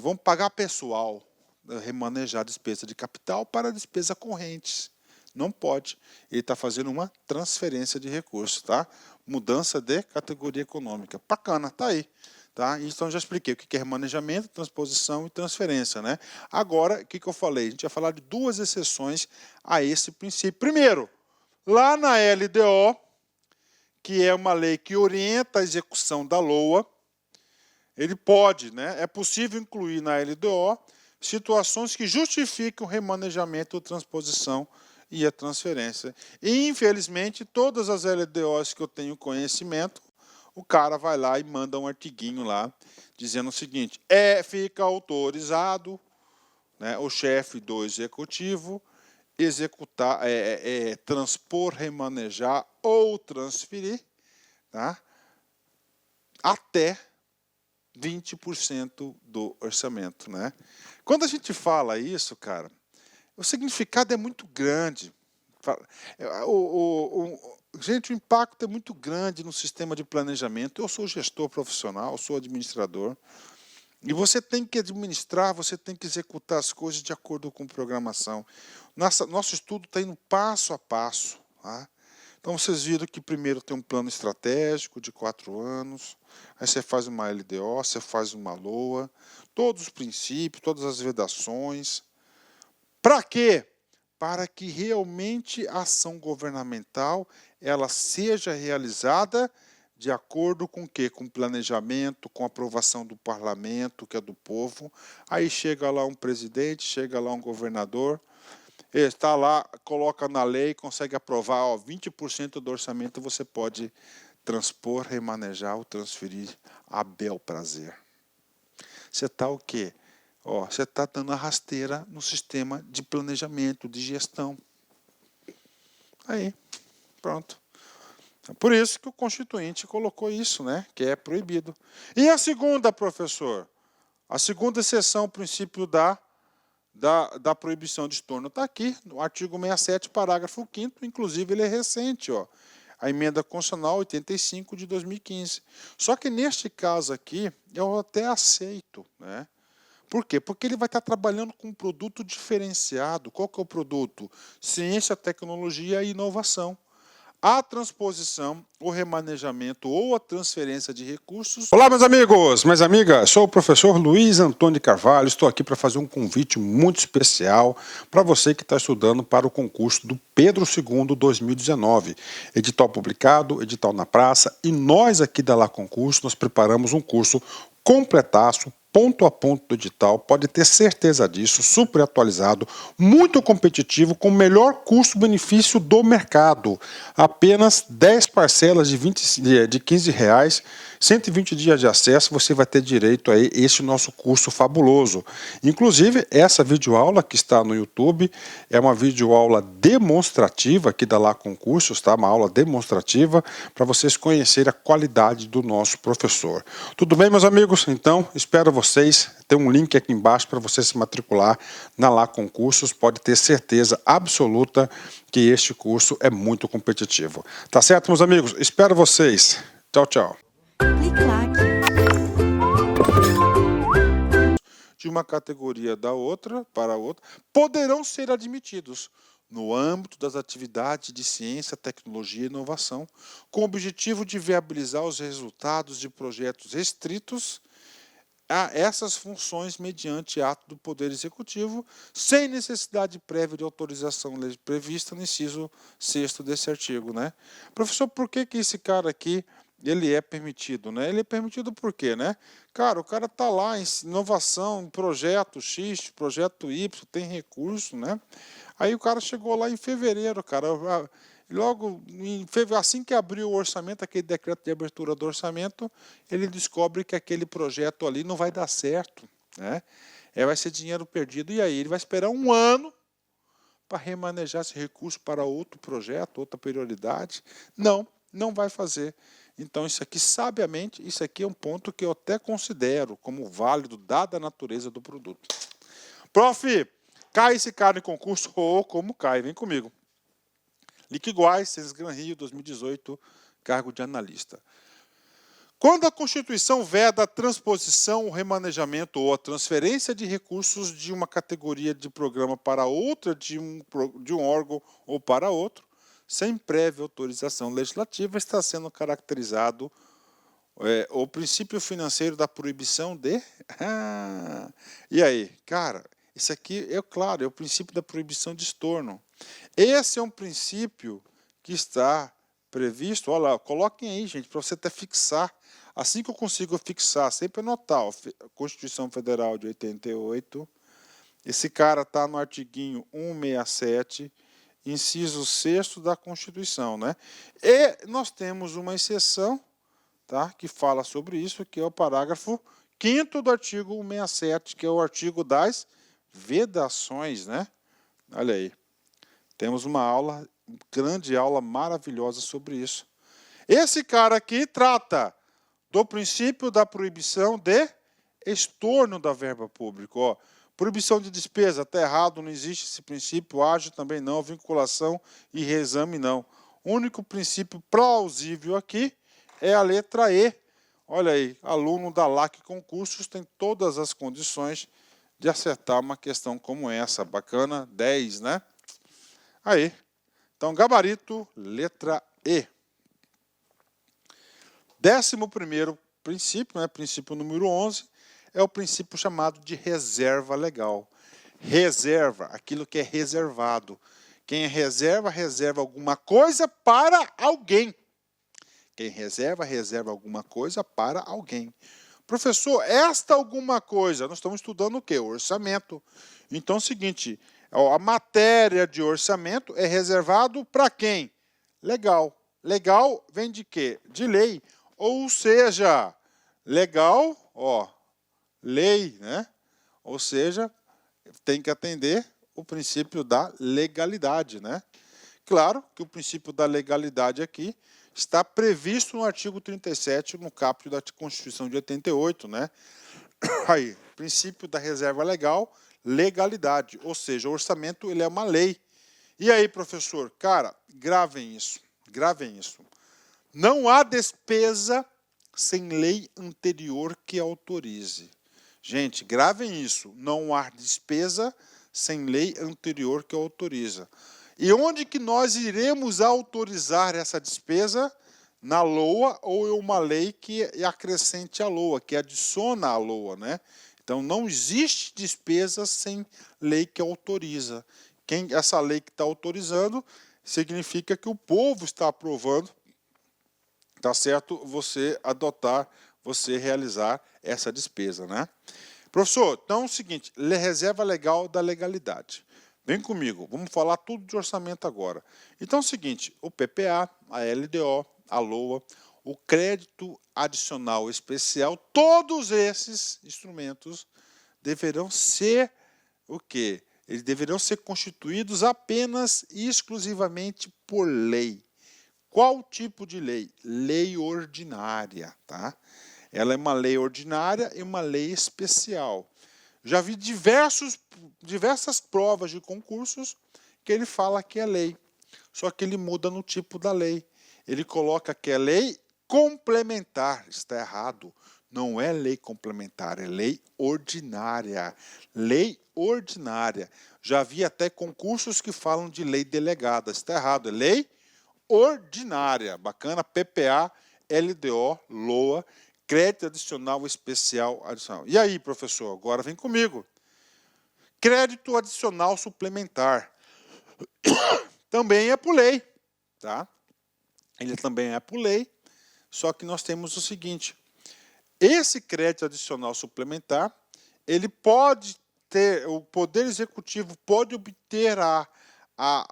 vamos pagar pessoal, remanejar a despesa de capital para despesa correntes. Não pode. Ele está fazendo uma transferência de recursos, tá? Mudança de categoria econômica. Bacana, tá aí. Tá? Então já expliquei o que é remanejamento, transposição e transferência, né? Agora, o que eu falei? A gente vai falar de duas exceções a esse princípio. Primeiro, lá na LDO, que é uma lei que orienta a execução da LOA, ele pode, né? É possível incluir na LDO situações que justificam o remanejamento, a transposição e a transferência. E, infelizmente, todas as LDOs que eu tenho conhecimento, o cara vai lá e manda um artiguinho lá, dizendo o seguinte, fica autorizado, né, o chefe do executivo executar, transpor, remanejar ou transferir, tá, até 20% do orçamento, né? Quando a gente fala isso, cara, o significado é muito grande. Gente, o impacto é muito grande no sistema de planejamento. Eu sou gestor profissional, sou administrador. E você tem que administrar, você tem que executar as coisas de acordo com programação. Nosso estudo está indo passo a passo. Tá? Então, vocês viram que primeiro tem um plano estratégico de 4 anos, aí você faz uma LDO, você faz uma LOA, todos os princípios, todas as vedações. Para quê? Para que realmente a ação governamental ela seja realizada de acordo com o quê? Com planejamento, com aprovação do parlamento, que é do povo. Aí chega lá um presidente, chega lá um governador, está lá, coloca na lei, consegue aprovar, 20% do orçamento você pode transpor, remanejar ou transferir a bel prazer. Você está o quê? Você está dando a rasteira no sistema de planejamento, de gestão. Aí, pronto. É por isso que o Constituinte colocou isso, né? Que é proibido. E a segunda, professor? A segunda exceção, o princípio da proibição de estorno está aqui, no artigo 67, parágrafo 5º, inclusive ele é recente, a emenda constitucional 85 de 2015. Só que neste caso aqui, eu até aceito, né? Por quê? Porque ele vai estar trabalhando com um produto diferenciado. Qual que é o produto? Ciência, tecnologia e inovação. A transposição, o remanejamento ou a transferência de recursos. Olá, meus amigos, minhas amigas, sou o professor Luiz Antônio de Carvalho, estou aqui para fazer um convite muito especial para você que está estudando para o concurso do Pedro II 2019. Edital publicado, edital na praça, e nós aqui da Lá Concurso, nós preparamos um curso completaço, ponto a ponto do edital, pode ter certeza disso, super atualizado, muito competitivo, com o melhor custo-benefício do mercado. Apenas 10 parcelas de R$15, 120 dias de acesso, você vai ter direito a esse nosso curso fabuloso. Inclusive, essa videoaula que está no YouTube é uma videoaula demonstrativa aqui da Lá Concursos, tá? Uma aula demonstrativa para vocês conhecerem a qualidade do nosso professor. Tudo bem, meus amigos? Então, espero vocês. Tem um link aqui embaixo para você se matricular na Lá Concursos. Pode ter certeza absoluta que este curso é muito competitivo. Tá certo, meus amigos? Espero vocês. Tchau, tchau. Clique lá. De uma categoria da outra para a outra, poderão ser admitidos no âmbito das atividades de ciência, tecnologia e inovação, com o objetivo de viabilizar os resultados de projetos restritos a essas funções mediante ato do Poder Executivo, sem necessidade prévia de autorização prevista no inciso 6º desse artigo, né? Professor, por que esse cara aqui ele é permitido, né? Ele é permitido por quê, né? Cara, o cara tá lá em inovação, projeto X, projeto Y, tem recurso, né? Aí o cara chegou lá em fevereiro, cara. Logo, assim que abriu o orçamento, aquele decreto de abertura do orçamento, ele descobre que aquele projeto ali não vai dar certo, né? Vai ser dinheiro perdido. E aí ele vai esperar um ano para remanejar esse recurso para outro projeto, outra prioridade. Não, não vai fazer. Então, isso aqui, sabiamente, isso aqui é um ponto que eu até considero como válido, dada a natureza do produto. Prof, cai esse cara em concurso? Ou como cai? Vem comigo. Liquiguai, Sesgran Rio, 2018, cargo de analista. Quando a Constituição veda a transposição, o remanejamento ou a transferência de recursos de uma categoria de programa para outra, de um órgão ou para outro, sem prévia autorização legislativa, está sendo caracterizado o princípio financeiro da proibição de... E aí, cara, isso aqui é claro, é o princípio da proibição de estorno. Esse é um princípio que está previsto, olha lá, coloquem aí, gente, para você até fixar. Assim que eu consigo fixar, sempre anotar, a Constituição Federal de 88, esse cara está no artiguinho 167, inciso 6º da Constituição, né? E nós temos uma exceção, tá, que fala sobre isso, que é o parágrafo 5º do artigo 167, que é o artigo das vedações, né? Olha aí. Temos uma aula, grande aula maravilhosa sobre isso. Esse cara aqui trata do princípio da proibição de estorno da verba pública. Ó, proibição de despesa, está errado, não existe esse princípio, ágio também não, vinculação e reexame não. O único princípio plausível aqui é a letra E. Olha aí, aluno da LAC Concursos tem todas as condições de acertar uma questão como essa. Bacana, 10, né? Aí, então gabarito, letra E. 11º princípio, né, princípio número 11, é o princípio chamado de reserva legal. Reserva, aquilo que é reservado. Quem reserva, reserva alguma coisa para alguém. Quem reserva, reserva alguma coisa para alguém. Professor, esta alguma coisa, nós estamos estudando o quê? O orçamento. Então é o seguinte, a matéria de orçamento é reservado para quem? Legal. Legal vem de quê? De lei. Ou seja, legal, ó, lei, né? Ou seja, tem que atender o princípio da legalidade, né? Claro que o princípio da legalidade aqui está previsto no artigo 37, no caput da Constituição de 88, né? Aí, princípio da reserva legal, legalidade, ou seja, o orçamento ele é uma lei. E aí, professor, cara, gravem isso, gravem isso. Não há despesa sem lei anterior que autorize. Gente, gravem isso. Não há despesa sem lei anterior que autoriza. E onde que nós iremos autorizar essa despesa? Na LOA ou em uma lei que acrescente a LOA, que adiciona a LOA, né? Então, não existe despesa sem lei que autoriza. Essa lei que está autorizando significa que o povo está aprovando, tá certo? Você adotar, você realizar essa despesa, né? Professor, então é o seguinte, reserva legal da legalidade. Vem comigo, vamos falar tudo de orçamento agora. Então é o seguinte, o PPA, a LDO, a LOA, o crédito adicional especial, todos esses instrumentos deverão ser o quê? Eles deverão ser constituídos apenas e exclusivamente por lei. Qual tipo de lei? Lei ordinária, tá? Ela é uma lei ordinária e uma lei especial. Já vi diversas provas de concursos que ele fala que é lei, só que ele muda no tipo da lei. Ele coloca que é lei complementar, está errado. Não é lei complementar, é lei ordinária. Lei ordinária. Já vi até concursos que falam de lei delegada, está errado, é lei ordinária. Bacana, PPA, LDO, LOA, crédito adicional especial adicional. E aí, professor, agora vem comigo. Crédito adicional suplementar. Também é por lei, tá? Ele também é por lei, Só que nós temos o seguinte, esse crédito adicional suplementar, ele pode ter, o Poder Executivo pode obter a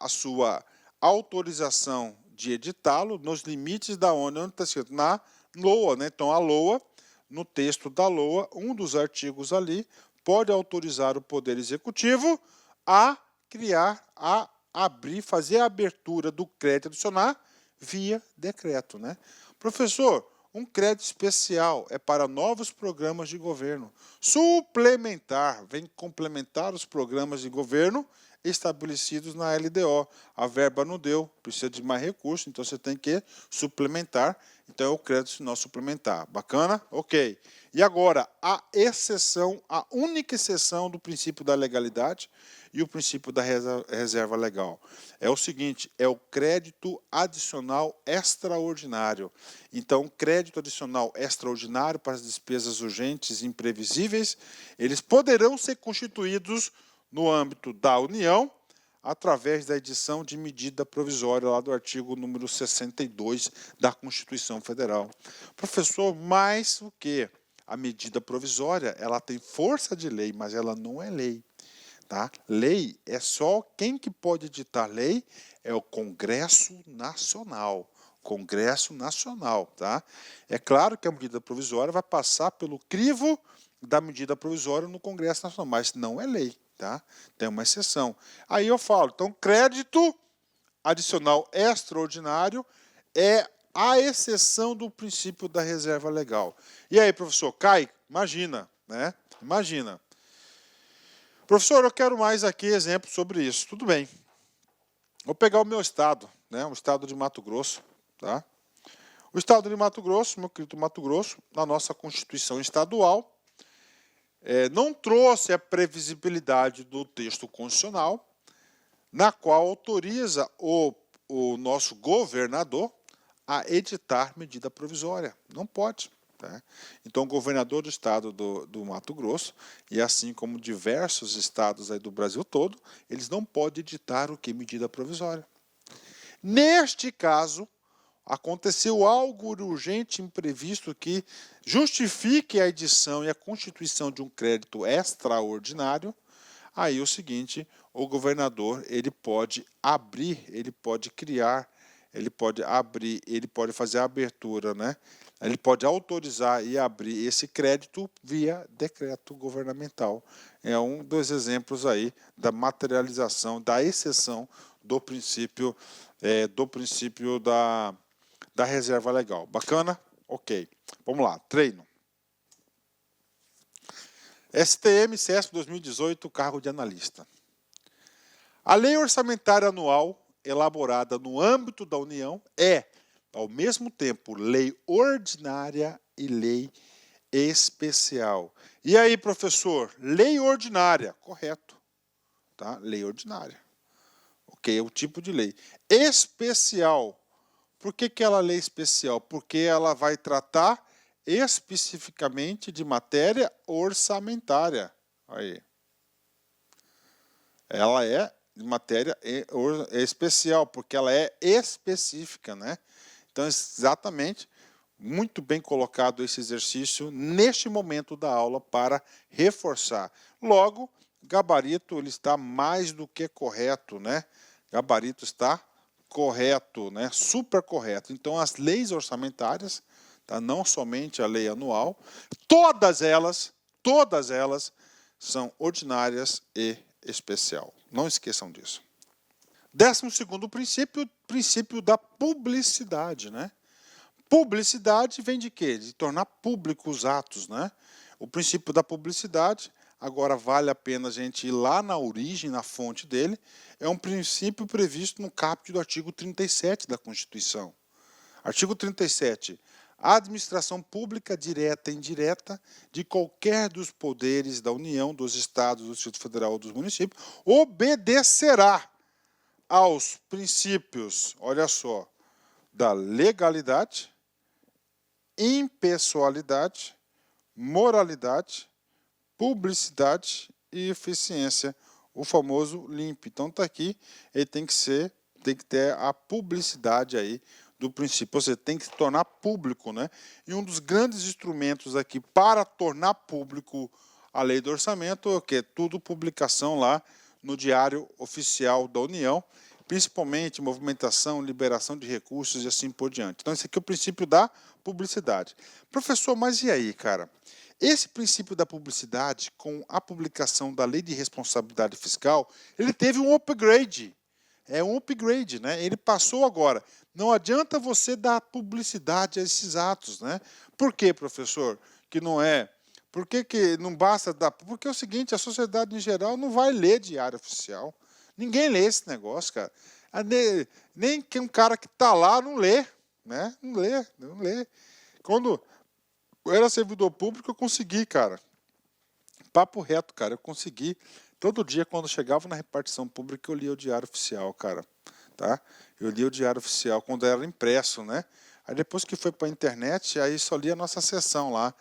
sua autorização de editá-lo nos limites da ONU, onde está escrito na LOA, né? Então, a LOA, no texto da LOA, um dos artigos ali, pode autorizar o Poder Executivo a criar, a abrir, fazer a abertura do crédito adicional via decreto, né? Professor, um crédito especial é para novos programas de governo. Suplementar, vem complementar os programas de governo estabelecidos na LDO. A verba não deu, precisa de mais recursos, então você tem que suplementar. Então é o crédito adicional suplementar. Bacana? Ok. E agora, a exceção, a única exceção do princípio da legalidade e o princípio da reserva legal. É o seguinte, é o crédito adicional extraordinário. Então, crédito adicional extraordinário para as despesas urgentes e imprevisíveis, eles poderão ser constituídos no âmbito da União, através da edição de medida provisória lá do artigo número 62 da Constituição Federal. Professor, mais o que? A medida provisória, ela tem força de lei, mas ela não é lei. Tá? Lei é só quem que pode editar lei é o Congresso Nacional. Congresso Nacional, tá? É claro que a medida provisória vai passar pelo crivo da medida provisória no Congresso Nacional, mas não é lei, tá? Tem uma exceção. Aí eu falo, então crédito adicional extraordinário é a exceção do princípio da reserva legal. E aí, professor, cai? Imagina, né? Imagina. Professor, eu quero mais aqui exemplos sobre isso. Tudo bem. Vou pegar o meu estado, né? O estado de Mato Grosso. Tá? O estado de Mato Grosso, meu querido Mato Grosso, na nossa Constituição Estadual, não trouxe a previsibilidade do texto constitucional, na qual autoriza o nosso governador a editar medida provisória. Não pode. Tá? Então, o governador do estado do Mato Grosso, e assim como diversos estados aí do Brasil todo, eles não podem editar o que? Medida provisória. Neste caso, aconteceu algo urgente, imprevisto, que justifique a edição e a constituição de um crédito extraordinário. Aí é o seguinte, o governador ele pode abrir, ele pode criar, ele pode abrir, ele pode fazer a abertura, né? Ele pode autorizar e abrir esse crédito via decreto governamental. É um dos exemplos aí da materialização, da exceção do princípio, da reserva legal. Bacana? Ok. Vamos lá, treino. STM CESP 2018, cargo de analista. A lei orçamentária anual elaborada no âmbito da União é, ao mesmo tempo, lei ordinária e lei especial. E aí, professor? Lei ordinária. Correto. Tá? Lei ordinária. Ok, é o tipo de lei. Especial. Por que ela é lei especial? Porque ela vai tratar especificamente de matéria orçamentária. Aí. Ela é de matéria especial, porque ela é específica, né? Então, exatamente, muito bem colocado esse exercício neste momento da aula para reforçar. Logo, gabarito ele está mais do que correto, né? Gabarito está correto, né? Super correto. Então, as leis orçamentárias, tá? Não somente a lei anual, todas elas são ordinárias e especial. Não esqueçam disso. 12º princípio, princípio da publicidade, né? Publicidade vem de quê? De tornar públicos os atos, né? O princípio da publicidade, agora vale a pena a gente ir lá na origem, na fonte dele, é um princípio previsto no caput do artigo 37 da Constituição. Artigo 37. A administração pública direta e indireta de qualquer dos poderes da União, dos Estados, do Distrito Federal ou dos municípios, obedecerá aos princípios, olha só, da legalidade, impessoalidade, moralidade, publicidade e eficiência, o famoso LIMP. Então está aqui, ele tem que ter a publicidade aí do princípio, você tem que se tornar público, né? E um dos grandes instrumentos aqui para tornar público a lei do orçamento é o quê? Tudo publicação lá no Diário Oficial da União, principalmente movimentação, liberação de recursos e assim por diante. Então, esse aqui é o princípio da publicidade. Professor, mas e aí, cara? Esse princípio da publicidade, com a publicação da Lei de Responsabilidade Fiscal, ele teve um upgrade. É um upgrade, né? Ele passou agora. Não adianta você dar publicidade a esses atos, né? Por quê, professor? Que não é? Por que não basta dar? Porque é o seguinte, a sociedade em geral não vai ler diário oficial. Ninguém lê esse negócio, cara. Nem que um cara que está lá não lê, né? Não lê. Quando eu era servidor público, eu consegui, cara. Papo reto, cara, eu consegui. Todo dia, quando chegava na repartição pública, eu lia o Diário Oficial, cara. Tá? Eu lia o Diário Oficial quando era impresso, né? Aí depois que foi para a internet, aí só lia a nossa seção lá,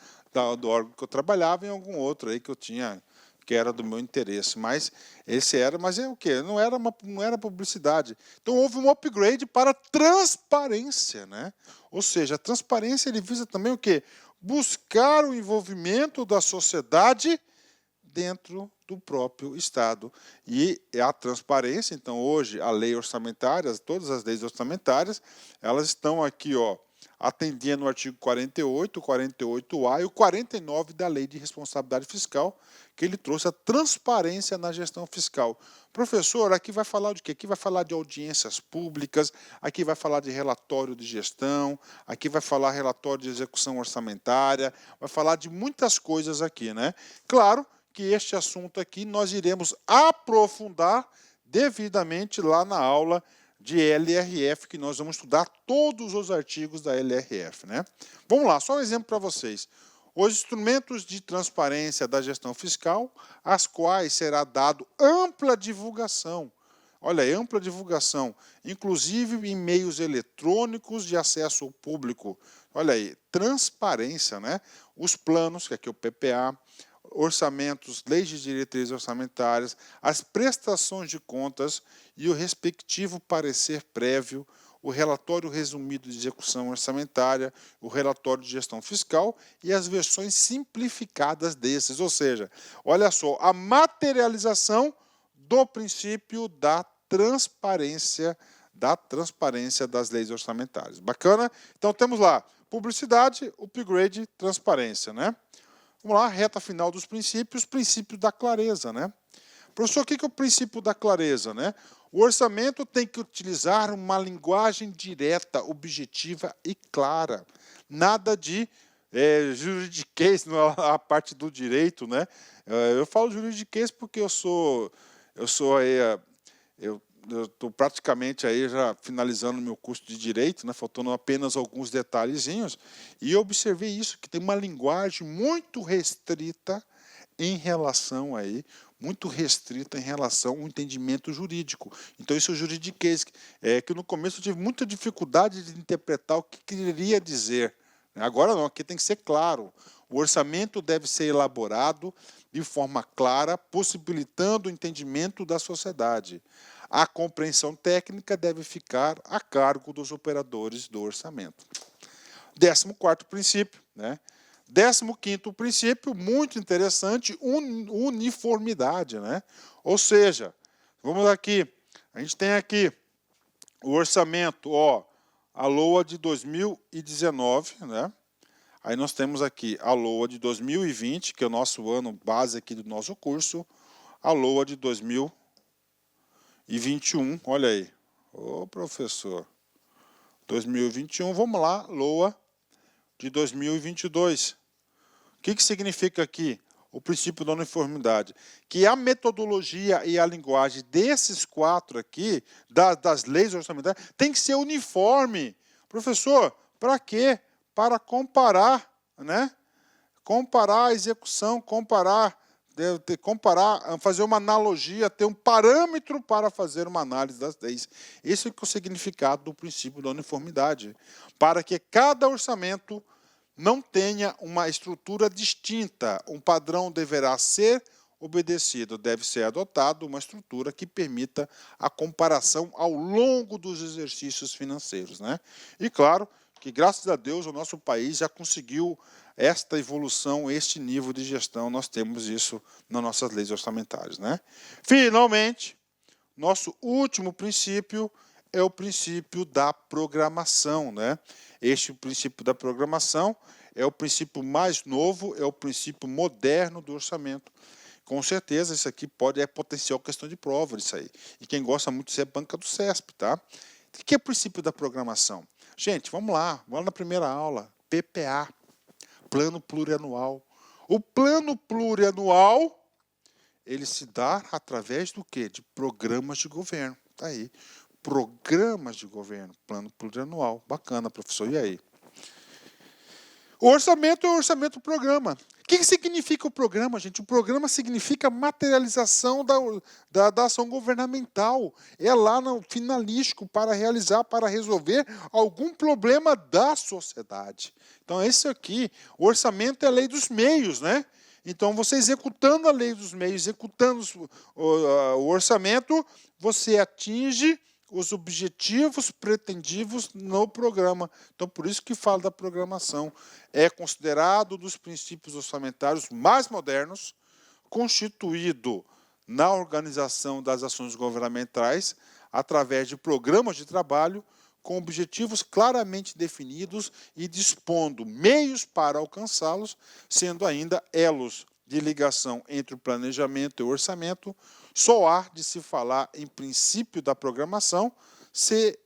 do órgão que eu trabalhava e algum outro aí que eu tinha, que era do meu interesse. Mas esse era, mas é o quê? Não era publicidade. Então houve um upgrade para transparência, né? Ou seja, a transparência ele visa também o quê? Buscar o envolvimento da sociedade dentro do próprio Estado. E a transparência, então, hoje, a lei orçamentária, todas as leis orçamentárias, elas estão aqui, ó, atendendo o artigo 48, o 48A e o 49 da Lei de Responsabilidade Fiscal, que ele trouxe a transparência na gestão fiscal. Professor, aqui vai falar de quê? Aqui vai falar de audiências públicas, aqui vai falar de relatório de gestão, aqui vai falar relatório de execução orçamentária, vai falar de muitas coisas aqui, né? Claro que este assunto aqui nós iremos aprofundar devidamente lá na aula de LRF, que nós vamos estudar todos os artigos da LRF, né? Vamos lá, só um exemplo para vocês. Os instrumentos de transparência da gestão fiscal, às quais será dado ampla divulgação. Olha aí, ampla divulgação, inclusive em meios eletrônicos de acesso ao público. Olha aí, transparência, né? Os planos, que aqui é o PPA, orçamentos, leis de diretrizes orçamentárias, as prestações de contas e o respectivo parecer prévio, o relatório resumido de execução orçamentária, o relatório de gestão fiscal e as versões simplificadas desses. Ou seja, olha só, a materialização do princípio da transparência das leis orçamentárias. Bacana? Então temos lá publicidade, upgrade, transparência, né? Vamos lá, reta final dos princípios, princípio da clareza, né? Professor, o que é o princípio da clareza, né? O orçamento tem que utilizar uma linguagem direta, objetiva e clara. Nada de juridiquês na parte do direito, né? Eu falo juridiquês porque eu estou praticamente aí já finalizando o meu curso de Direito, né, faltando apenas alguns detalhezinhos, e eu observei isso, que tem uma linguagem muito restrita em relação ao entendimento jurídico. Então, isso é o juridiquês, que no começo eu tive muita dificuldade de interpretar o que queria dizer. Agora não, aqui tem que ser claro. O orçamento deve ser elaborado de forma clara, possibilitando o entendimento da sociedade. A compreensão técnica deve ficar a cargo dos operadores do orçamento. 14º princípio, né? 15º princípio, muito interessante, uniformidade, né? Ou seja, vamos aqui, a gente tem aqui o orçamento, ó, a LOA de 2019, né? Aí nós temos aqui a LOA de 2020, que é o nosso ano base aqui do nosso curso, a LOA de 2021, olha aí. Ô, professor, 2021, vamos lá, LOA de 2022. O que significa aqui? O princípio da uniformidade. Que a metodologia e a linguagem desses quatro aqui, das leis orçamentárias, tem que ser uniforme. Professor, para quê? Para comparar, né? Comparar a execução, comparar, fazer uma analogia, ter um parâmetro para fazer uma análise das leis. Esse é o significado do princípio da uniformidade. Para que cada orçamento não tenha uma estrutura distinta, um padrão deverá ser obedecido, deve ser adotado uma estrutura que permita a comparação ao longo dos exercícios financeiros, né? E claro que, graças a Deus, o nosso país já conseguiu esta evolução, este nível de gestão, nós temos isso nas nossas leis orçamentárias, né? Finalmente, nosso último princípio é o princípio da programação, né? Este princípio da programação é o princípio mais novo, é o princípio moderno do orçamento. Com certeza, isso aqui é potencial questão de prova disso aí. E quem gosta muito disso é a banca do CESP, tá? O que é o princípio da programação? Gente, vamos lá na primeira aula, PPA, Plano Plurianual. O Plano Plurianual, ele se dá através do quê? De programas de governo. Tá aí. Programas de governo, Plano Plurianual. Bacana, professor. E aí? O orçamento é o orçamento programa. O que significa o programa, gente? O programa significa materialização da ação governamental. É lá no finalístico para realizar, para resolver algum problema da sociedade. Então, esse aqui, o orçamento é a lei dos meios, né? Então, você executando a lei dos meios, executando o orçamento, você atinge os objetivos pretendidos no programa. Então, por isso que fala da programação. É considerado um dos princípios orçamentários mais modernos, constituído na organização das ações governamentais através de programas de trabalho com objetivos claramente definidos e dispondo meios para alcançá-los, sendo ainda elos de ligação entre o planejamento e o orçamento. Só há de se falar em princípio da programação se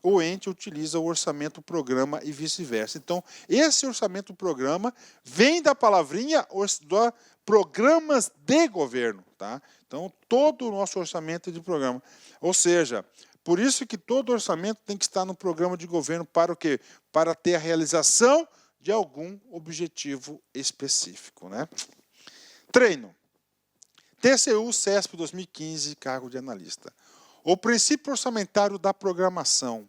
o ente utiliza o orçamento-programa e vice-versa. Então, esse orçamento-programa vem da palavrinha programas de governo. Tá? Então, todo o nosso orçamento é de programa. Ou seja, por isso que todo orçamento tem que estar no programa de governo para o quê? Para ter a realização de algum objetivo específico. Né? Treino. TCU CESP 2015, cargo de analista. O princípio orçamentário da programação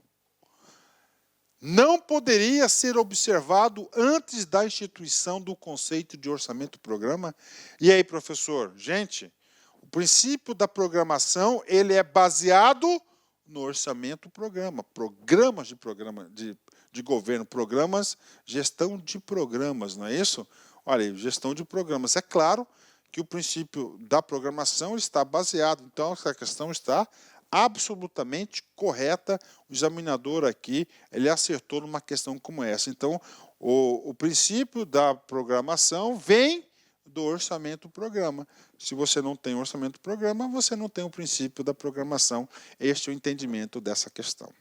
não poderia ser observado antes da instituição do conceito de orçamento-programa? E aí, professor? Gente, o princípio da programação ele é baseado no orçamento-programa. Programas de governo, programas, gestão de programas, não é isso? Olha aí, gestão de programas. É claro que o princípio da programação está baseado, então essa questão está absolutamente correta. O examinador aqui, ele acertou numa questão como essa. Então, o princípio da programação vem do orçamento-programa. Se você não tem orçamento-programa, você não tem o princípio da programação. Este é o entendimento dessa questão.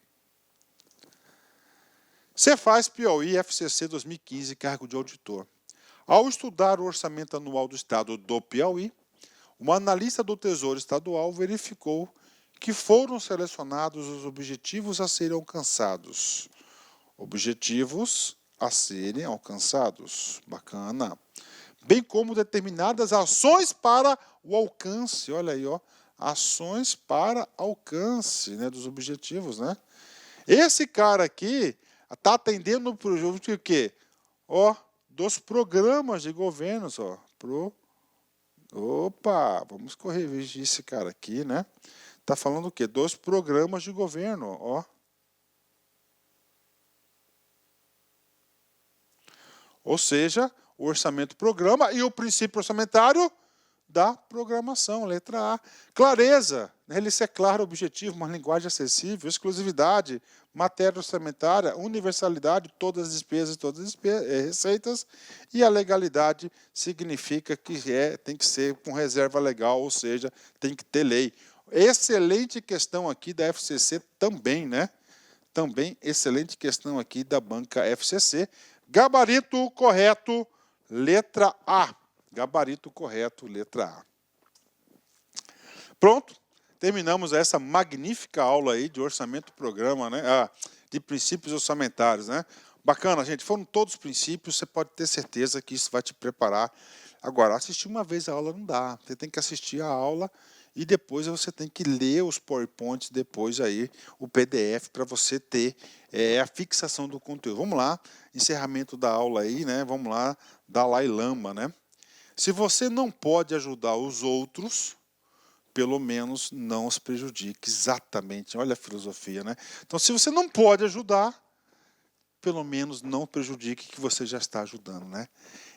Cefaz Piauí FCC 2015, cargo de auditor. Ao estudar o orçamento anual do Estado do Piauí, uma analista do Tesouro Estadual verificou que foram selecionados os objetivos a serem alcançados. Objetivos a serem alcançados. Bacana. Bem como determinadas ações para o alcance. Olha aí, ó. Ações para alcance, né, dos objetivos, né? Esse cara aqui está atendendo o projeto o quê? Ó, dos programas de governos, ó. Opa, vamos corrigir esse cara aqui, né? Está falando o quê? Dos programas de governo, ó. Ou seja, o orçamento-programa e o princípio orçamentário da programação, letra A. Clareza, ele ser claro, objetivo, uma linguagem acessível, exclusividade, matéria orçamentária, universalidade, todas as despesas, todas as receitas, e a legalidade significa que tem que ser com reserva legal, ou seja, tem que ter lei. Excelente questão aqui da FCC também, né? Também excelente questão aqui da banca FCC. Gabarito correto, letra A. Gabarito correto, letra A. Pronto, terminamos essa magnífica aula aí de orçamento-programa, né? De princípios orçamentários, né? Bacana, gente, foram todos os princípios, você pode ter certeza que isso vai te preparar. Agora, assistir uma vez a aula não dá, você tem que assistir a aula e depois você tem que ler os PowerPoints, depois aí o PDF para você ter a fixação do conteúdo. Vamos lá, encerramento da aula aí, né? Vamos lá, Dalai Lama, né? Se você não pode ajudar os outros, pelo menos não os prejudique. Exatamente, olha a filosofia, né? Então, se você não pode ajudar, pelo menos não prejudique que você já está ajudando, né?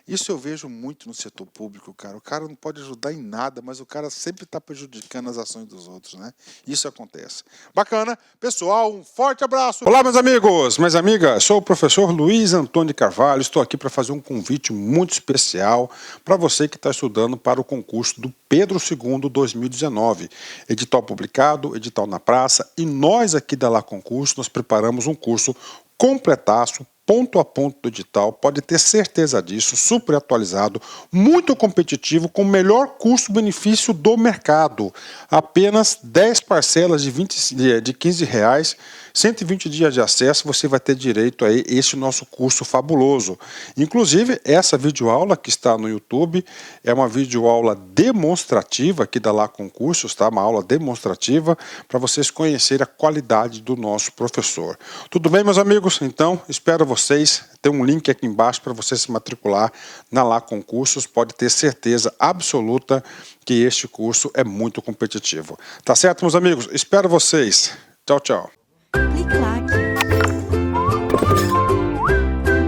Isso eu vejo muito no setor público, cara. O cara não pode ajudar em nada, mas o cara sempre está prejudicando as ações dos outros, né? Isso acontece. Bacana. Pessoal, um forte abraço. Olá, meus amigos, minhas amigas. Sou o professor Luiz Antônio de Carvalho. Estou aqui para fazer um convite muito especial para você que está estudando para o concurso do Pedro II 2019. Edital publicado, edital na praça. E nós aqui da Lá Concurso, nós preparamos um curso completaço, ponto a ponto do edital, pode ter certeza disso, super atualizado, muito competitivo, com o melhor custo-benefício do mercado. Apenas 10 parcelas de R$ 15, 120 dias de acesso, você vai ter direito a esse nosso curso fabuloso. Inclusive, essa videoaula que está no YouTube é uma videoaula demonstrativa aqui da Lá Concursos, tá? Uma aula demonstrativa para vocês conhecerem a qualidade do nosso professor. Tudo bem, meus amigos? Então, espero vocês. Tem um link aqui embaixo para você se matricular na Lá Concursos. Pode ter certeza absoluta que este curso é muito competitivo. Tá certo, meus amigos? Espero vocês. Tchau, tchau. Clique lá